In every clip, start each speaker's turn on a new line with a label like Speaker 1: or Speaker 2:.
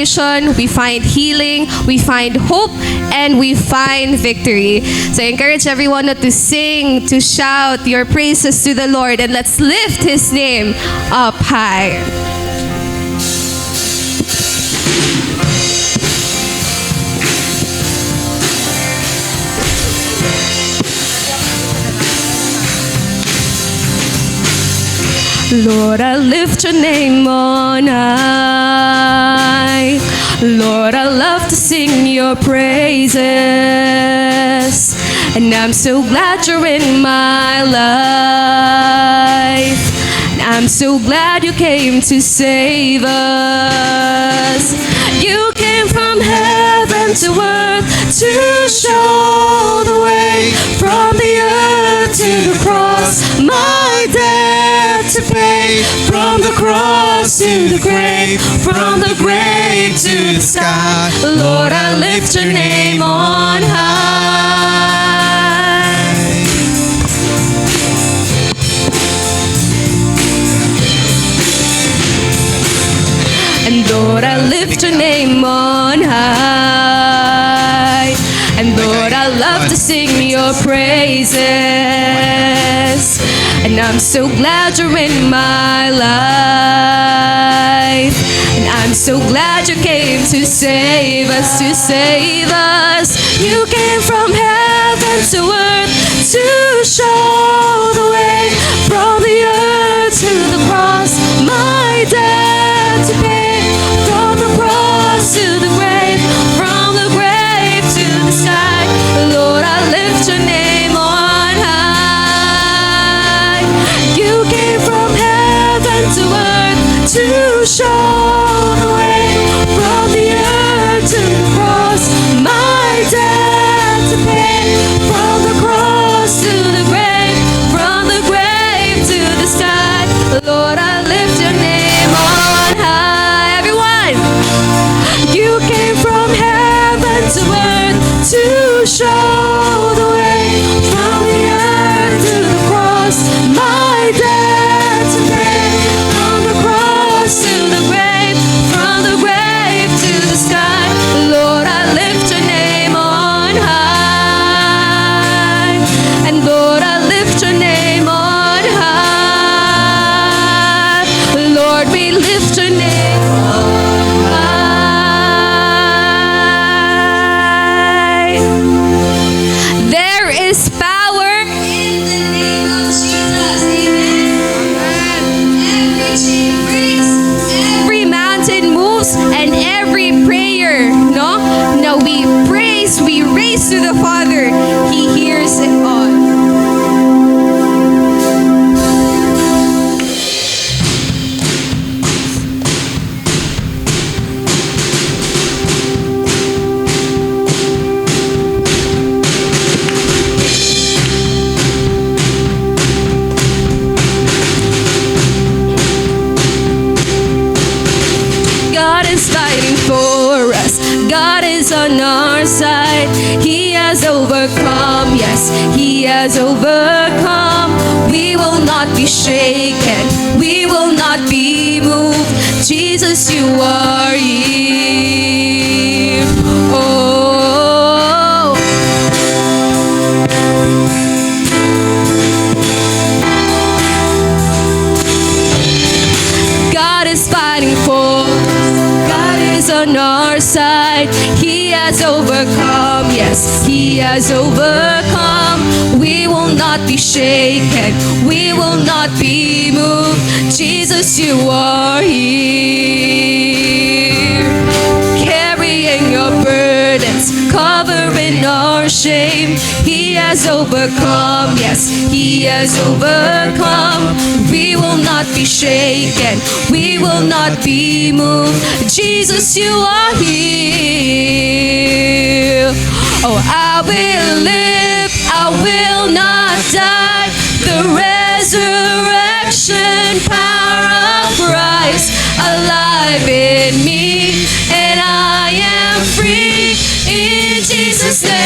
Speaker 1: we find healing, we find hope, and we find victory. So I encourage everyone to sing, to shout your praises to the Lord, and let's lift His name up high. Lord, I lift your name on high. Lord, I love to sing your praises. And I'm so glad you're in my life. And I'm so glad you came to save us. You came from heaven to earth to show the way. From the earth to the cross, my debt to pay. From the cross to the grave, from the grave to the sky. Lord, I lift your name on high. And Lord, I lift your name on high. And Lord, I love to sing your praises. And I'm so glad you're in my life. And I'm so glad you came to save us, to save us. You came from heaven to earth to show the way. From the earth to the cross, my debt to pay. From the cross to the grave, from the grave to the sky. Lord, I lift your name on high. You came from heaven to earth to show the way. From the earth to the cross, my debt to pay. From the cross to the grave, from the grave to the sky. Lord, I lift your name on high. Everyone, you came from heaven to earth to show the way. From the earth to the cross, my debt to pay. From the cross to the grave, from the grave to the sky. Lord, I lift your name on high. And Lord, I lift your name on high. Lord, we lift your name on high. There is power in the name of Jesus. Amen. Every chain breaks, every mountain moves, and every prayer, no? Now we praise, we raise to the Father. He hears it all. God is fighting for us. God is on our side. He has overcome. Yes, He has overcome. We will not be shaken. We will not be moved. Jesus, you are here. Oh. God is fighting for us. God is on our side. He has overcome. Yes, He has overcome. We will not be shaken. We will not be moved. Jesus, you are here. Carrying your burdens, covering our shame. He has overcome. Yes, He has overcome. We will not be shaken. We will not be moved. Jesus, you are here. Oh, I will live. I will not die. The resurrection power of Christ alive in me, and I am free in Jesus' name.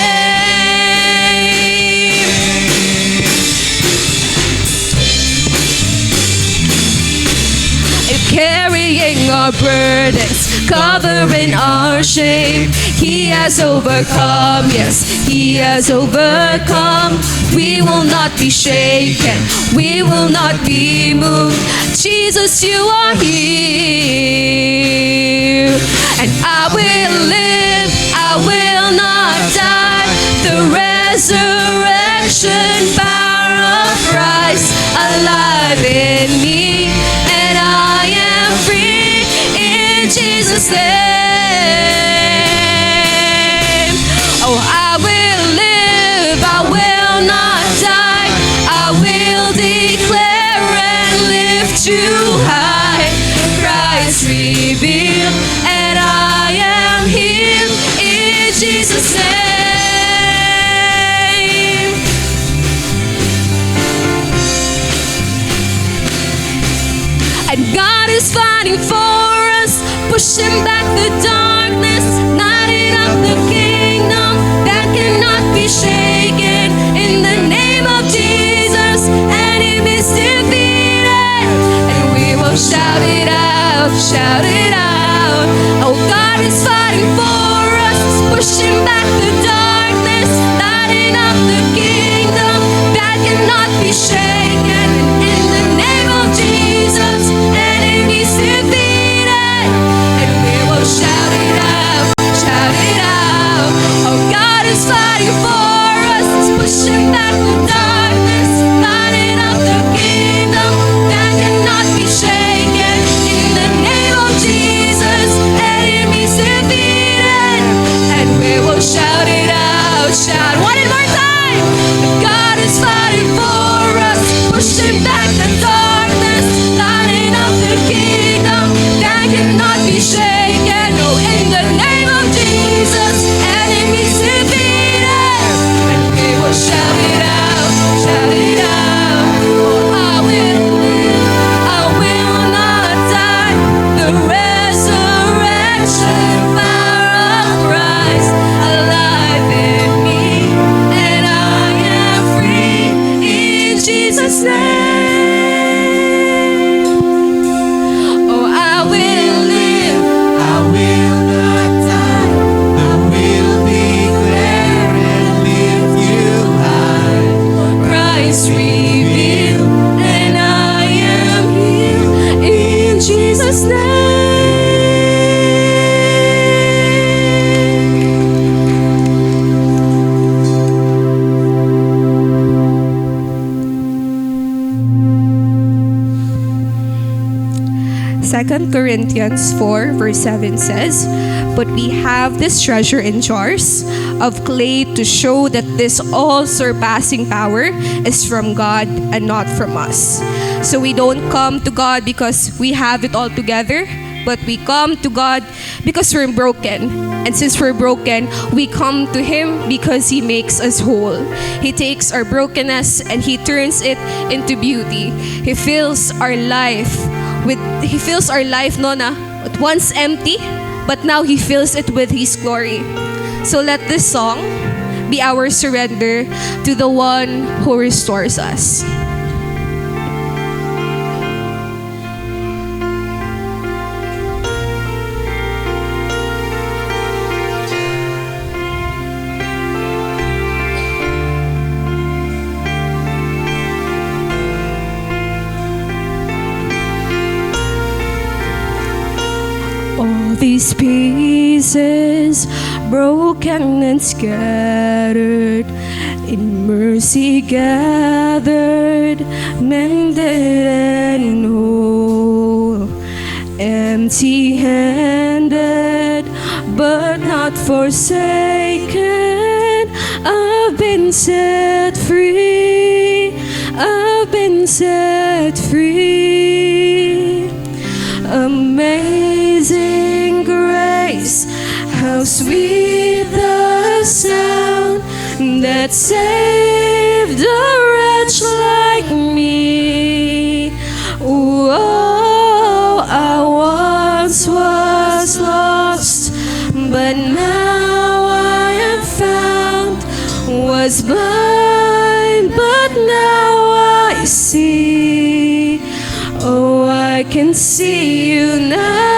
Speaker 1: Carrying our burdens, cover and our shame. He has overcome, yes, He has overcome. We will not be shaken, we will not be moved. Jesus, you are here. And I will live, I will not die. The resurrection power of Christ alive in me, and I am free in Jesus' name. Oh, I will live, I will not die. I will declare and lift you high. Christ revealed, and I am healed in Jesus' name. And God is fighting for us, pushing back the darkness, lighting up the kingdom that cannot be shaken. In the name of Jesus, enemy is defeated, and we will shout it out, shout it out. Oh, God is fighting for us, pushing back the darkness, lighting up the kingdom that cannot be shaken. In the name of Jesus, enemies defeated, and we will shout it out, shout it out. Oh, God is fighting for us, pushing back the darkness, lighting up the kingdom that cannot be shaken. In the name of Jesus, enemies defeated, and we will shout it out, shout one more time. God is fighting for us, pushing back the darkness, lighting up the kingdom that cannot be shaken. Oh, in the name of Jesus, enemies defeated, and we will shout it out, shout it out. Oh, I will live, I will not die. The resurrection power of Christ alive in me, and I am free in Jesus' name. Oh, I will live,
Speaker 2: I will not die. I will declare and lift you high.
Speaker 1: Christ revealed, and I am healed in Jesus' name. Second Corinthians 4 verse 7 says, "But we have this treasure in jars of clay to show that this all-surpassing power is from God and not from us." So we don't come to God because we have it all together, but we come to God because we're broken. And since we're broken, we come to Him because He makes us whole. He takes our brokenness and He turns it into beauty. He fills our life no na once empty, but now He fills it with His glory. So let this song be our surrender to the one who restores us. All these pieces, broken and scattered, in mercy gathered, mended and whole, empty-handed, but not forsaken. I've been set free, I've been set free. Amazing grace, how sweet the sound that saved a wretch like me. Oh, I once was lost, but now I am found. Was blind, but now I see. Oh, I can see you now.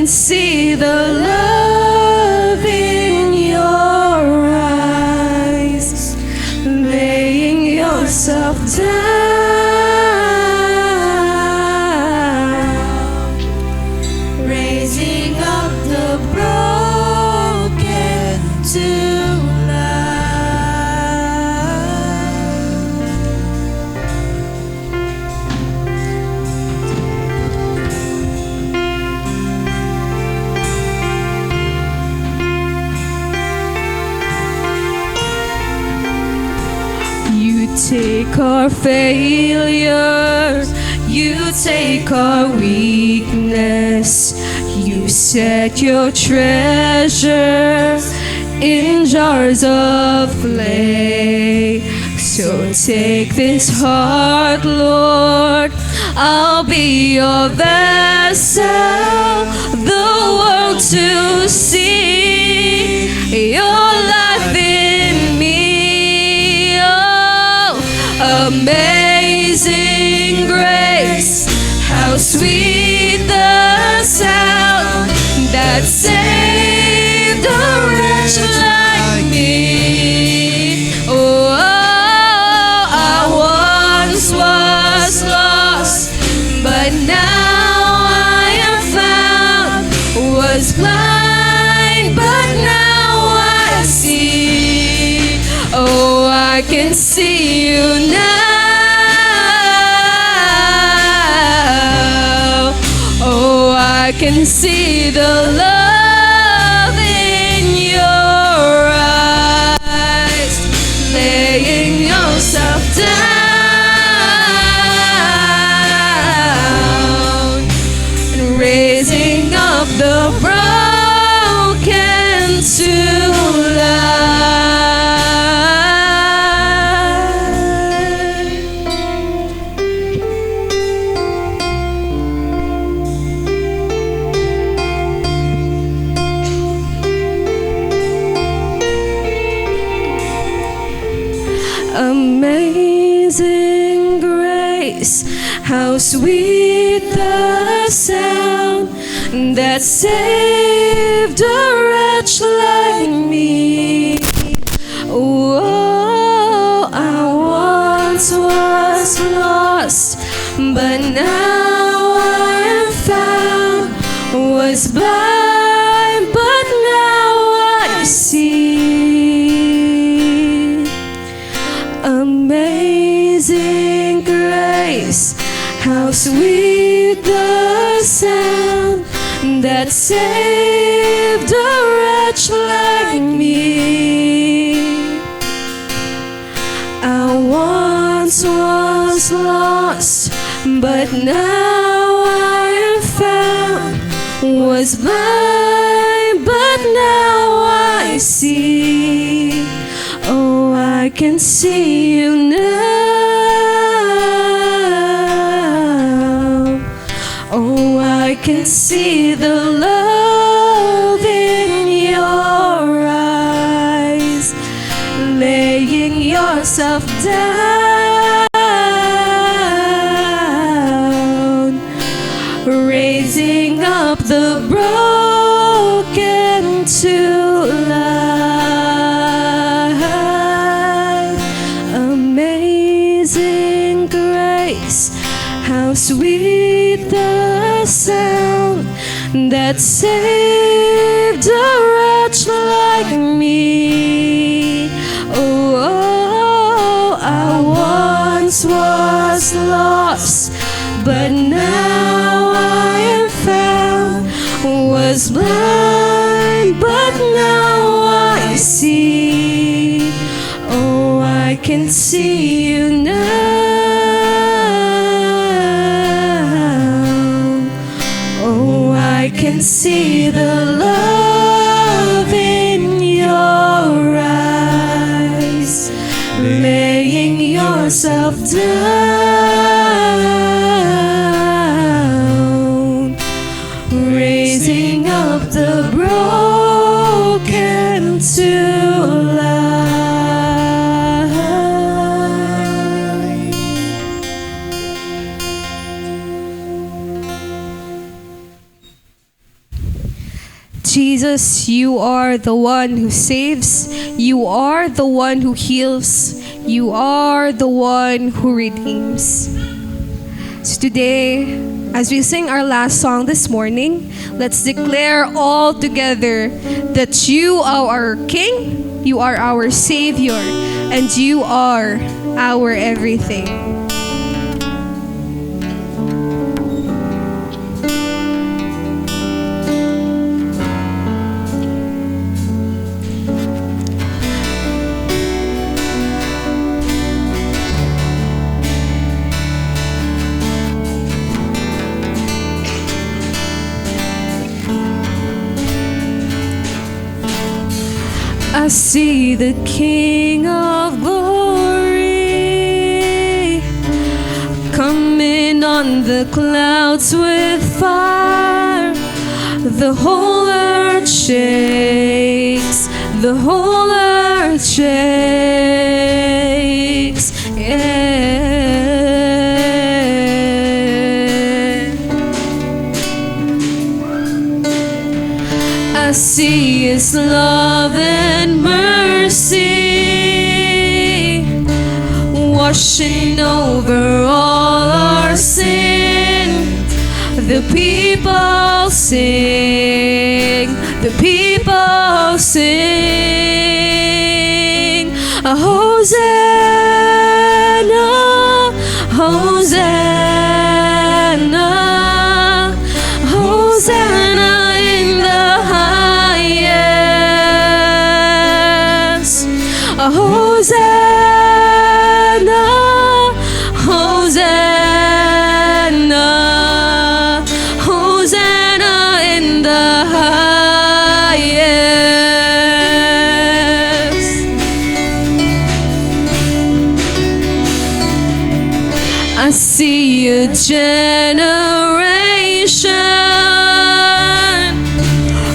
Speaker 1: see the love in your eyes, laying yourself down, raising up the broken to life. You take our failure, you take our weakness, you set your treasure in jars of clay. So take this heart, Lord, I'll be your vessel, the world to see your life in me. Oh, amazing grace, how sweet the sound that saved a wretch like me. Oh, I once was lost, but now I am found. Was blind, but now I see. Oh, I can see you now. Oh, I can see the love in your eyes, laying yourself down and raising up the broken to life. Amazing grace, how sweet the sound that saved a wretch like me. Oh, I once was lost, but now I am found. Was blind, but now I see. Amazing grace, how sweet the sound that saved a wretch like me. I once was lost, but now I am found. Was blind, but now I see. Oh, I can see you now. Oh, I can see the love in your eyes, laying yourself down, raising up the broken to life. Amazing grace, how sweet the sound that saved a wretch like me. Oh, I once was lost, but now I am found. Was blind, but now I see. Oh, I can see you now. Oh, I can see the love in your eyes, laying yourself down, raising up the broken to Jesus, you are the one who saves. You are the one who heals. You are the one who redeems. So today, as we sing our last song this morning, let's declare all together that you are our King, you are our Savior, and you are our everything. I see the King of glory coming on the clouds with fire. The whole earth shakes, the whole earth shakes. Yeah. I see His love and mercy washing over all our sin. The people sing, the people sing. Hosanna, Hosanna, Hosanna in the highest. Hosanna, Hosanna, Hosanna in the highest. I see a generation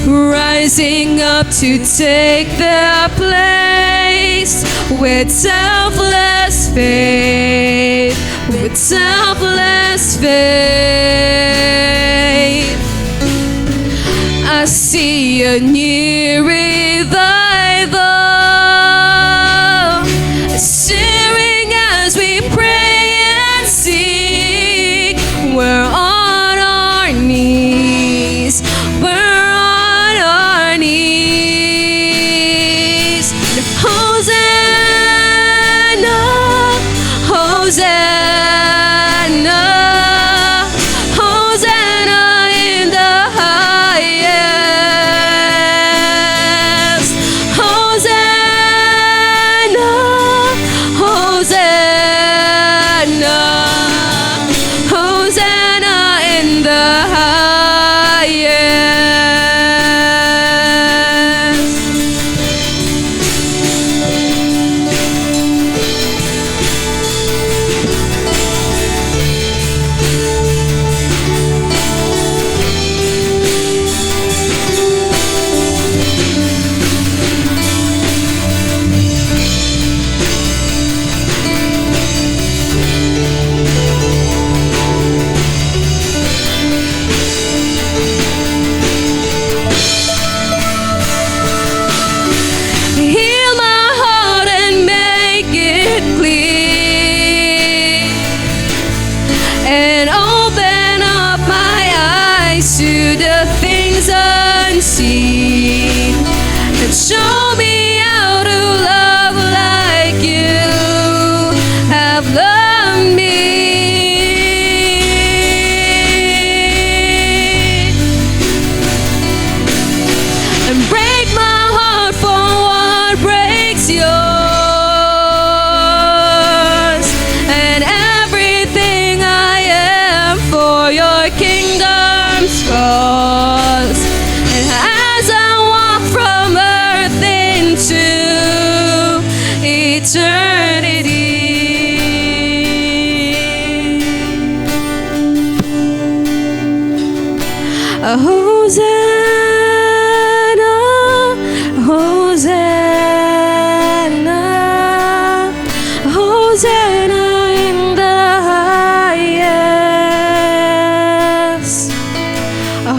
Speaker 1: rising up to take their place with selfless faith, with selfless faith. I see a new revival stirring as we pray and seek. We're on our knees, we're on our knees. Hosanna, Hosanna, Hosanna in the highest. Hosanna, Hosanna, Hosanna in the highest. Heal my heart and make it clear, and open up my eyes to the things unseen, and show me how to love like you have loved me. And break my heart for what breaks yours, and everything I am for your kingdom's cause. And as I walk from earth into eternity, Hosanna, Hosanna, Hosanna in the highest.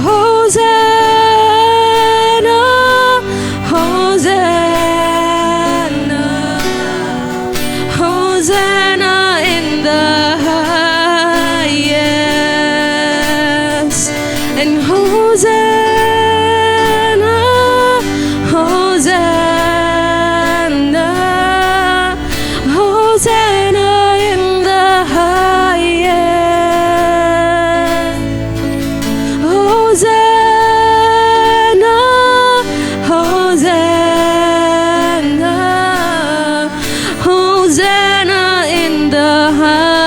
Speaker 1: Hosanna, and Hosanna, Hosanna, Hosanna in the highest. Hosanna, Hosanna, Hosanna in the highest.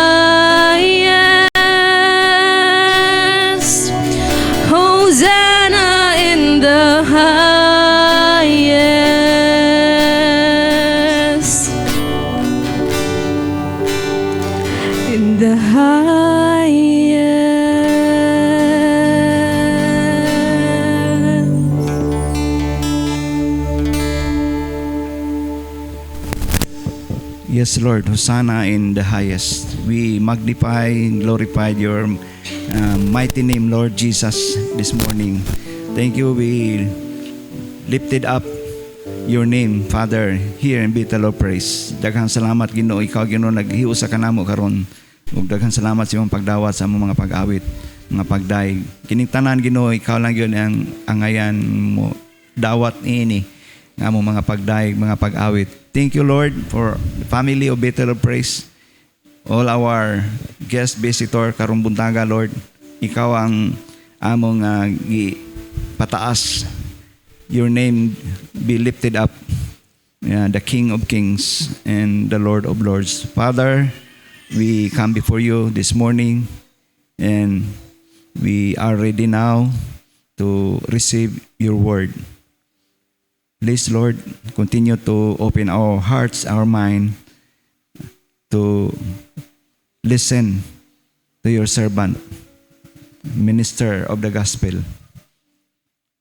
Speaker 1: Hosanna in the highest. In the highest.
Speaker 3: Yes, Lord, Hosanna in the highest. We magnify and glorify your mighty name, Lord Jesus, this morning. Thank you. We lifted up your name, Father, here in Bethel of Praise. Daghang salamat, Ginoo. Ikaw, Ginoo, naghiusa ka namo karon. Ug daghang salamat sa imong pagdawat sa among mga pag-awit, mga pagdaig. Kining tanan, Ginoo, ikaw lang yun ang angayan mo. Dawat niini nga among mga pagdaig, mga pag-awit. Thank you, Lord, for the family of Bethel of Praise. All our guest visitor karong buntaga, Lord. Ikaw ang among pataas. Your name be lifted up. The King of Kings and the Lord of Lords. Father, we come before you this morning and we are ready now to receive your word. Please, Lord, continue to open our hearts, our mind to listen to your servant, minister of the gospel,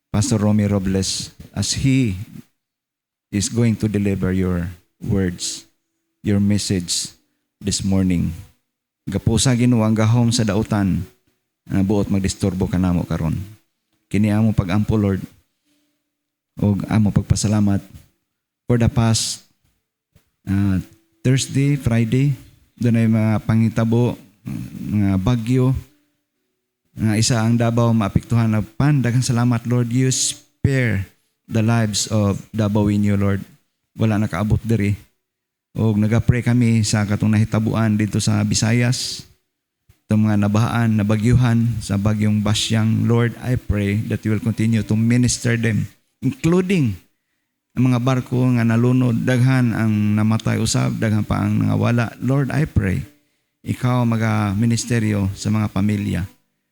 Speaker 3: Pastor Romy Robles, as he is going to deliver your words, your message this morning. Gapusa, Ginoo, ang gahom sa dautan na buot magdisturbo kanamo karon. Kini amo pag-ampo, Lord, o amo pagpasalamat for the past Thursday, Friday, doon ay mga pangitabo, mga bagyo, isa ang Davao maapektuhan na pan. Daghang salamat, Lord, you spare the lives of Davaoenyo, Lord. Wala nakaabot diri. O nagapray kami sa katong nahitabuan dito sa Visayas, itong mga nabahaan, nabagyuhan sa bagyong Basyang. Lord, I pray that you will continue to minister them, including ang mga barko nga nalunod, daghan ang namatay usab, daghan pa ang nangawala. Lord, I pray, ikaw maga-ministeryo sa mga pamilya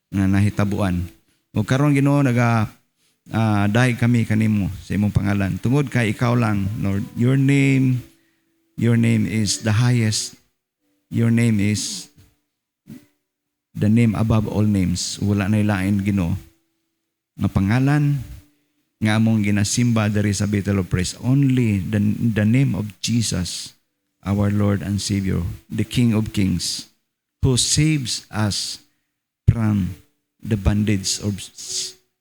Speaker 3: na nahitabuan. O karon, Ginoo, dahig kami kanimo sa imong pangalan. Tungod kay ikaw lang, Lord. Your name is the highest. Your name is the name above all names. Wala na ilain, Ginoo, nga pangalan nga among ginasimba diri sa Bethel of Praise. Only the name of Jesus, our Lord and Savior, the King of Kings, who saves us from the bondage of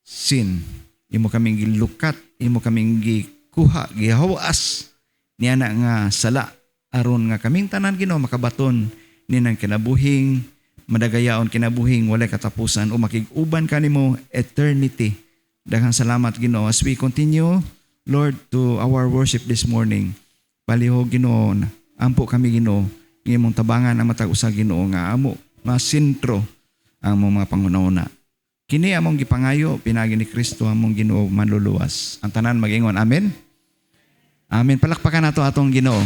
Speaker 3: sin. Imo kaming gilukat, imo kaming gikuha, gihawas niya na nga sala aron nga kaming tanan, Ginoo, makabaton ni nang kinabuhing madagayaon, kinabuhing walay katapusan o makig-uban kanimo eternity. Daghang salamat, Ginoo, as we continue, Lord, to our worship this morning. Palihog, Ginoo, ampo kami, Ginoo, imong tabangan ang matag usa, Ginoo, nga amo masintro ang mga pangunahuna. Kini among gipangayo pinagi ni Kristo among Ginoo manluluwas. Ang tanan mag-ingon, amen. Amen. Palakpakan nato atong Ginoo.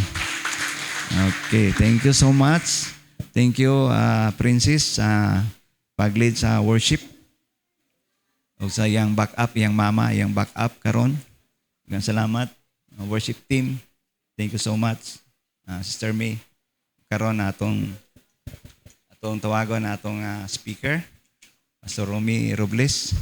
Speaker 3: Okay, thank you so much. Thank you, Princess, pag-lead sa worship. O sa yang backup, yang mama, yang backup karon. Daghang salamat. Worship team, thank you so much. Sister May, karon atong tawagon na atong speaker, Pastor Romy Robles.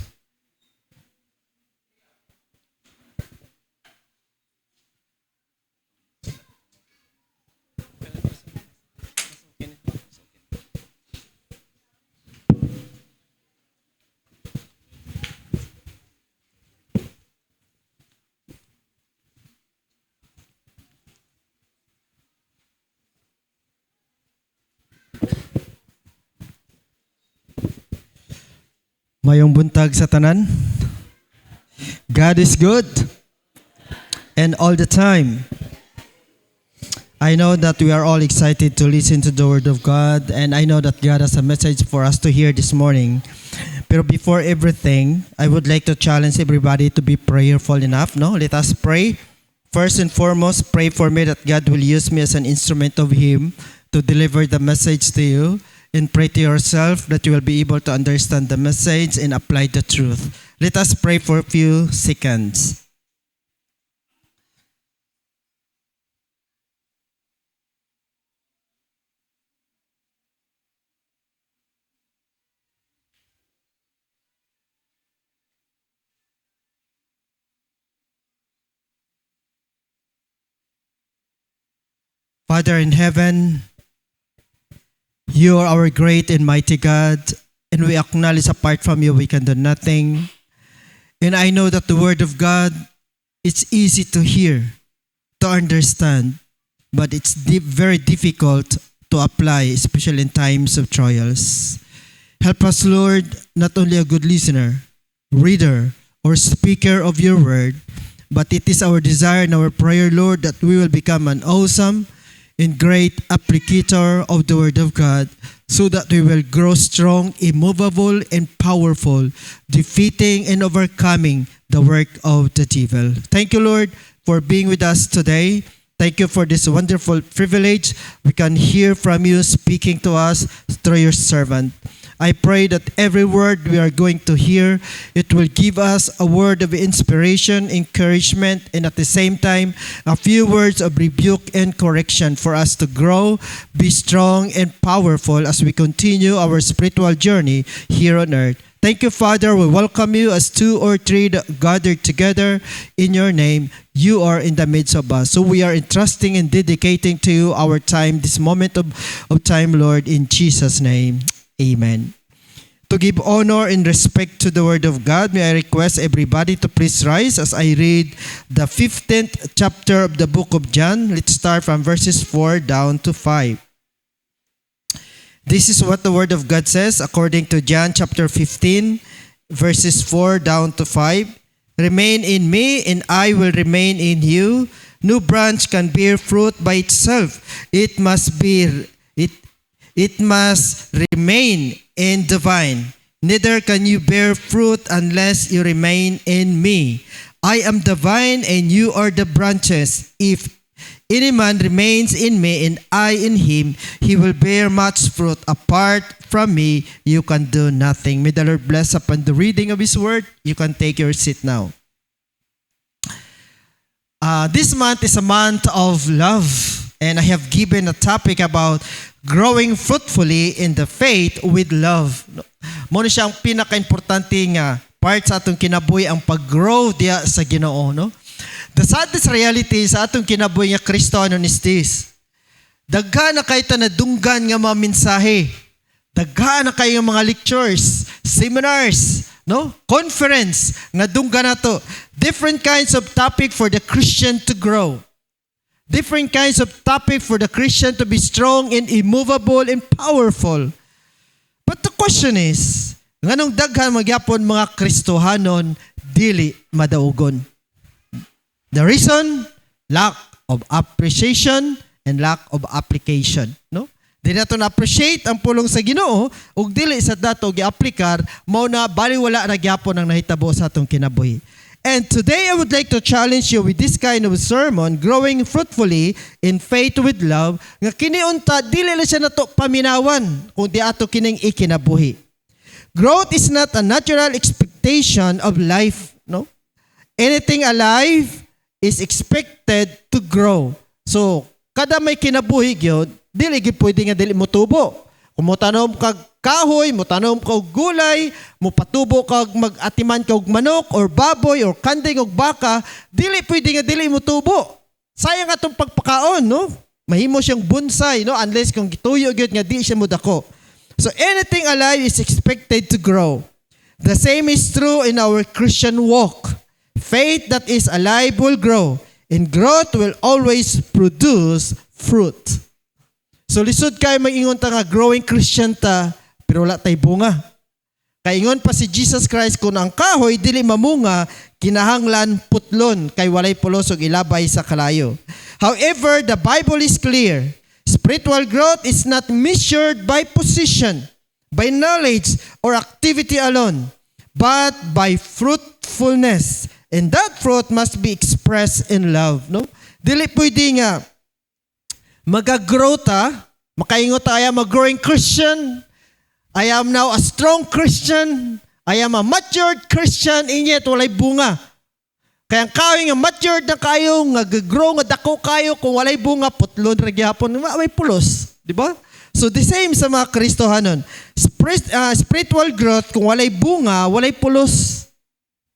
Speaker 4: Mayong buntag sa tanan. God is good. And all the time. I know that we are all excited to listen to the Word of God, and I know that God has a message for us to hear this morning. Pero before everything, I would like to challenge everybody to be prayerful enough. No, let us pray. First and foremost, pray for me that God will use me as an instrument of Him to deliver the message to you, and pray to yourself that you will be able to understand the message and apply the truth. Let us pray for a few seconds. Father in heaven, you are our great and mighty God, and we acknowledge apart from you we can do nothing. And I know that the Word of God, it's easy to hear, to understand, but it's very difficult to apply, especially in times of trials. Help us, Lord, not only a good listener, reader, or speaker of your Word, but it is our desire and our prayer, Lord, that we will become an awesome and great applicator of the Word of God, so that we will grow strong, immovable, and powerful, defeating and overcoming the work of the devil. Thank you, Lord, for being with us today. Thank you for this wonderful privilege. We can hear from you speaking to us through your servant. I pray that every word we are going to hear, it will give us a word of inspiration, encouragement, and at the same time, a few words of rebuke and correction for us to grow, be strong, and powerful as we continue our spiritual journey here on earth. Thank you, Father. We welcome you as 2 or 3 gathered together in your name. You are in the midst of us. So we are entrusting and dedicating to you our time, this moment of time, Lord, in Jesus' name. Amen. To give honor and respect to the Word of God, may I request everybody to please rise as I read the 15th chapter of the book of John. Let's start from verses 4 down to 5. This is what the Word of God says according to John chapter 15, verses 4 down to 5. Remain in me, and I will remain in you. No branch can bear fruit by itself. It must remain in the vine. Neither can you bear fruit unless you remain in me. I am the vine, and you are the branches. If any man remains in me, and I in him, he will bear much fruit. Apart from me, you can do nothing. May the Lord bless upon the reading of His Word. You can take your seat now. This month is a month of love, and I have given a topic about growing fruitfully in the faith with love. Muna siya ang pinaka-importante nga part sa atong kinabuhi, ang pag-grow diya sa Ginoo, no? The saddest reality sa atong kinabuhi nga Kristiyano is this. Daghan na kayo na dunggan nga mga mensahe. Daghan na kayo mga lectures, seminars, no? Conference nga dunggan na to. Different kinds of topic for the Christian to grow. Different kinds of topic for the Christian to be strong and immovable and powerful. But the question is, nganong daghan magyapon mga Kristohanon dili madaugon? The reason, lack of appreciation and lack of application, no? Di nato na-appreciate ang pulong sa Ginoo ug dili sa dato gi-aplikar, mao na baliwala na gyapon ang nahitabo sa atong kinabuhi. And today I would like to challenge you with this kind of sermon, growing fruitfully in faith with love, nga kiniunta dili na siya nato paminawan kundi ato kining ikinabuhi. Growth is not a natural expectation of life, no? Anything alive is expected to grow. So, kada may kinabuhi gyud, dili gyud pwede nga dili mo tubo. Kung mo tanom kag kahoy, mo tanom kag gulay, mo patubo kag mag-atiman kag manok or baboy or kanding og baka, dili pwede nga dili mo tubo. Sayang atong pagpakaon, no? Mahimo siyang bonsai, no? Unless kung gituyo gyud nga di siya modako. So anything alive is expected to grow. The same is true in our Christian walk. Faith that is alive will grow, and growth will always produce fruit. So lisod kayo mag-ingon ta nga growing Christian ta, pero wala tay bunga. Kaingon pa si Jesus Christ, kung ang kahoy dili mamunga, kinahanglan putlon kay walay pulos ug ilabay sa kalayo. However, the Bible is clear. Spiritual growth is not measured by position, by knowledge or activity alone, but by fruitfulness. And that fruit must be expressed in love. No? Dili pwede nga magagrow ta, makaingot tayo mag-growing Christian. I am now a strong Christian. I am a matured Christian, and yet walay bunga. Kaya ang kahoy nga matured na kayo, nga grow nga dako kayo, kung walay bunga, putlon ra gyapon, may pulos, di ba? So the same sa mga Kristohanon. Spiritual growth, kung walay bunga, walay pulos.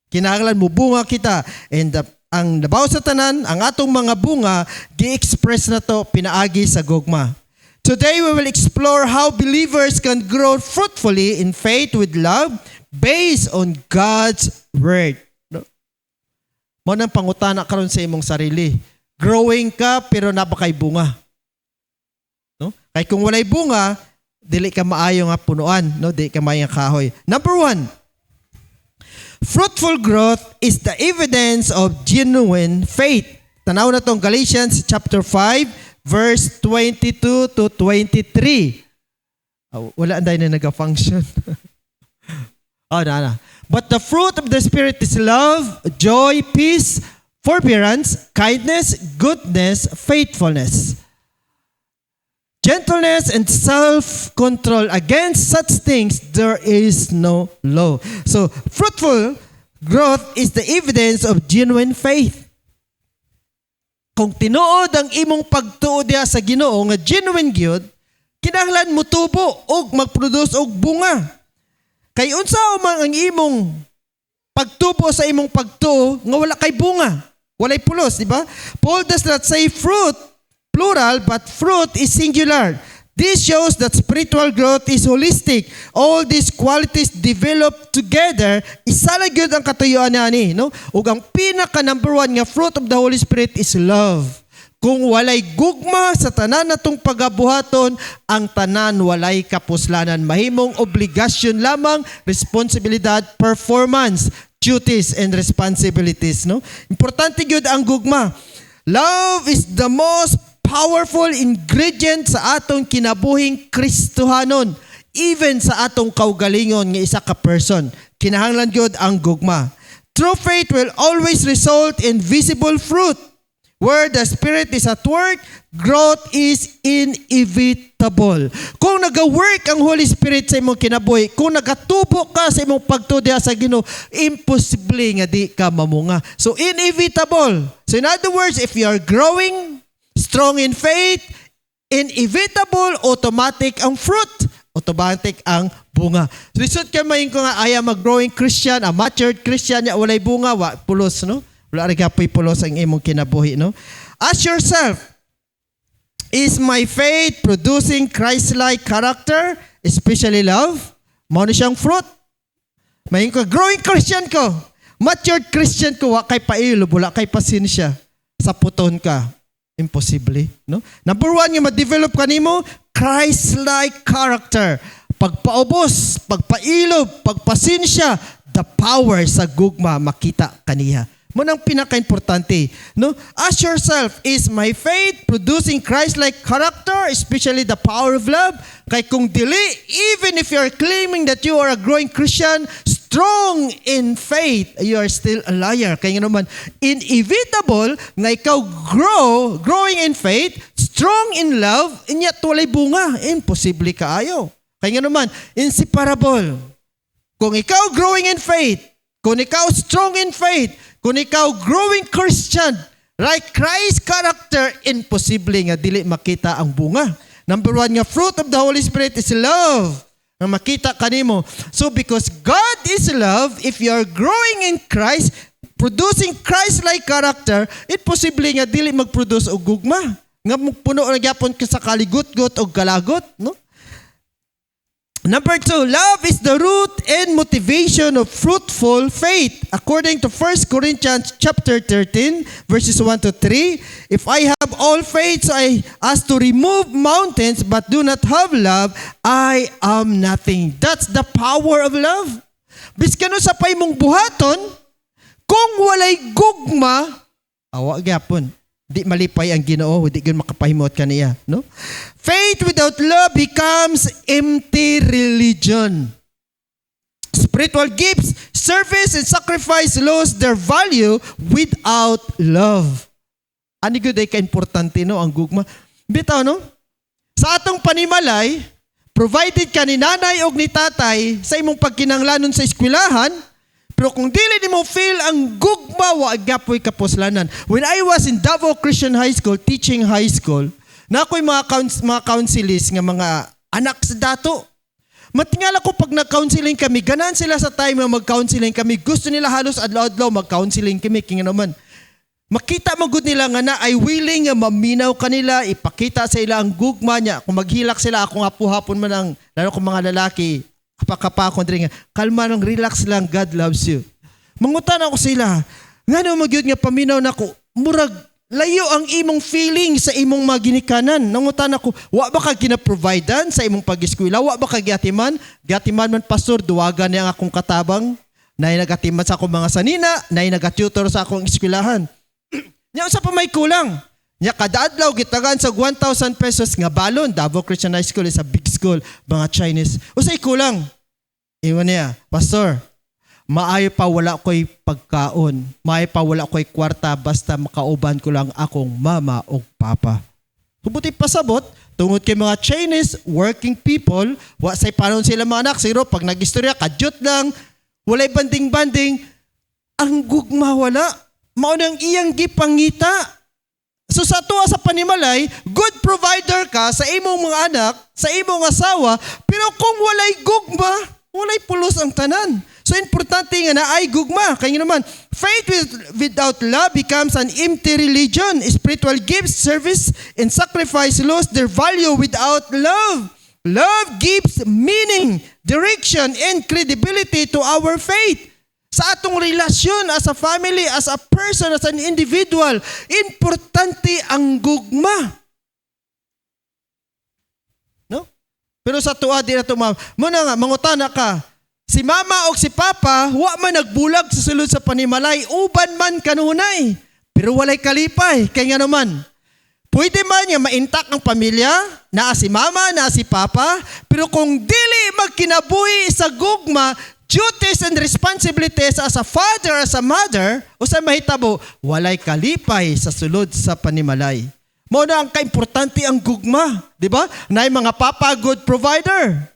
Speaker 4: Kinahanglan mo bunga kita. And ang labaw sa tanan, ang atong mga bunga, gi-express na to pinaagi sa gugma. Today we will explore how believers can grow fruitfully in faith with love based on God's word. No? Mo nang pangutana karon sa imong sarili. Growing ka pero napakay bunga. No? Kay kung walay bunga, dili ka maayo nga punuan, no? Dili ka maayo nga kahoy. Number 1. Fruitful growth is the evidence of genuine faith. Tanaw na tong Galatians chapter 5 verse 22 to 23. Wala anday na naga-function. Na. But the fruit of the Spirit is love, joy, peace, forbearance, kindness, goodness, faithfulness, gentleness, and self-control. Against such things, there is no law. So, fruitful growth is the evidence of genuine faith. Kung tinuod ang imong pagtuo diha sa Ginoo nga genuine gyud, kinahanglan mo tubo og mag-produce og bunga. Kay unsa man ang imong pagtubo sa imong pagtuo nga wala kay bunga, walay pulos, di ba? Paul does not say fruit plural, but fruit is singular. This shows that spiritual growth is holistic. All these qualities develop together. Isa lang yun ang katuyuan niya, no? Ug ang pinaka number 1 nga fruit of the Holy Spirit is love. Kung walay gugma sa tanan natong pagabuhaton, ang tanan walay kapuslanan. Mahimong obligasyon lamang, responsibilidad, performance, duties, and responsibilities, no? Importante gyud ang gugma. Love is the most powerful ingredient sa atong kinabuhing Kristohanon. Even sa atong kaugalingon nga isa ka person, kinahanglan gyud ang gugma. True faith will always result in visible fruit. Where the Spirit is at work, growth is inevitable. Kung nag-work ang Holy Spirit sa imong kinabuhi, kung nagatubo ka sa imong pagtudiha sa Ginoo, imposible nga di ka mamunga. So inevitable. So in other words, if you are growing strong in faith, inevitable, automatic ang fruit. Automatic ang bunga. So lisod ka mayin ko nga, I am a growing Christian, a matured Christian, ya walay bunga, pulos, no? Wala rin kapoy pulos ang imong kinabuhi, no? Ask yourself, is my faith producing Christ-like character, especially love? Mao ni siyang fruit. Mayin ko, growing Christian ko, matured Christian ko, wa kay pailo, wala kay pasensya, sa puton ka. Imposible, no? Number 1, yung ma-develop ka nimo, Christ-like character. Pagpaubos, pagpailob, pagpasensya, the power sa gugma makita kaniya. Mo nang pinaka-importante, no? Ask yourself, is my faith producing Christ-like character, especially the power of love? Kay kung dili, even if you are claiming that you are a growing Christian, strong in faith, you are still a liar. Kaya nga naman, inevitable nga ikaw growing in faith, strong in love, and yet walay bunga. Imposible kaayo. Kaya nga naman, inseparable. Kung ikaw growing in faith, kung ikaw strong in faith, kung ikaw growing Christian, like Christ character, imposible nga dili makita ang bunga. Number 1 nga fruit of the Holy Spirit is love. Nga makita kanimo. So because God is love, if you are growing in Christ, producing Christ-like character, imposible nga dili mag-produce og gugma. Nga puno na gyapon ka sa kaligot-got o galagot, no? Number 2, love is the root and motivation of fruitful faith. According to 1 Corinthians chapter 13, verses 1 to 3, if I have all faith so as to remove mountains but do not have love, I am nothing. That's the power of love. Biskano sa pay mong buhaton, kung walay gugma, awa gyapon. Di malipay ang Ginoo, di gyud makapahimot kaniya, no? Faith without love becomes empty religion. Spiritual gifts, service, and sacrifice lose their value without love. Ani gyud ay ka-importante no ang gugma. Bitaw no? Sa atong panimalay, provided ka ni nanay o ni tatay sa imong pagkinahanglanon sa eskwelahan, pero kung dili nimo feel ang gugma, wa gyapoy kapuslanan. When I was in Davao Christian High School, teaching high school, na ako'y mga counselists nga mga anak sa dato. Matingala ko pag nag-counseling kami, ganahan sila sa time na mag-counseling kami. Gusto nila halos adlaw-adlaw mag-counseling kami. Kaya naman, makita magud nila nga na ay willing nga maminaw kanila, ipakita sa ila ang gugma niya. Kung maghilak sila, akong hapon man ang, lalo kong mga lalaki, kapakapakon rin nga, kalma lang, relax lang, God loves you. Mangutan ako sila, nga na magyud nga paminaw na ko, murag, layo ang imong feeling sa imong mga ginikanan. Nangutan ako, wa ba ka ginaprovidean sa imong pag-eskwela? Wa ba ka gyatiman? Gyatiman man pastor, duwagan niya ang akong katabang, na nagatiman sa akong mga sanina, na nagatutor sa akong eskwelahan. Nya sa pa may kulang. Nya kada adlaw gitagan sa 1,000 pesos nga balon. Davao Christian High School is a big school, mga Chinese. Usay kulang. Iwan niya, pastor, maayo pa wala ko'y pagkaon. Maayo pa wala ko'y kwarta basta makauban ko lang akong mama o papa. Subuti pasabot, tungod kay mga Chinese working people, wa say panon sila mga anak, zero, pag nag-istorya, kadyot lang, walay banding-banding, ang gugma wala. Maunang iyang gipangita. So sa tuwa sa panimalay, good provider ka sa imong mga anak, sa imong asawa, pero kung walay gugma, walay pulos ang tanan. So importante nga na ay gugma. Kaya naman, faith without love becomes an empty religion. Spiritual gifts, service, and sacrifice lose their value without love. Love gives meaning, direction, and credibility to our faith. Sa atong relasyon as a family, as a person, as an individual, importante ang gugma. No? Pero sa tuwa di na ito, muna nga, mangutana ka, si mama o si papa, wa man nagbulag sa sulod sa panimalay, uban man kanunay, pero walay kalipay. Kaya nga naman, pwede man nga maintak ang pamilya, na si mama, na si papa, pero kung dili magkinabuhi sa gugma, duties and responsibilities as a father, as a mother, o sa mahitabo, walay kalipay sa sulod sa panimalay. Mao na ang kaimportante ang gugma, di ba? Na mga papa good provider.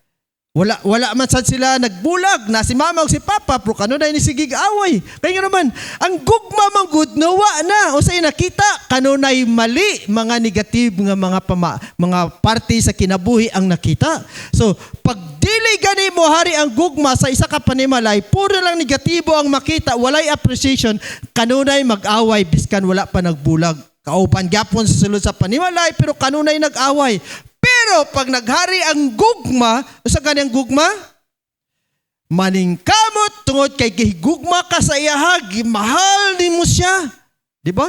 Speaker 4: Wala man sad sila nagbulag na si mama o si papa, pero kanunay ni sigig away. Kaya nga naman, ang gugma mang good nawa na. O sa nakita, kanunay mali, mga negative nga mga parte sa kinabuhi ang nakita. So, pag dili gani mo hari ang gugma sa isa ka panimalay, puro lang negatibo ang makita, walay appreciation, kanunay mag-away, biskan wala pa nagbulag. Kauban gyapon sa sulod sa panimalay, pero kanunay nag-away. Pero pag naghari ang gugma, sa kanyang gugma, maningkamot tungod kay gigugma ka sa iyaha, mahal ni mo siya. Di ba?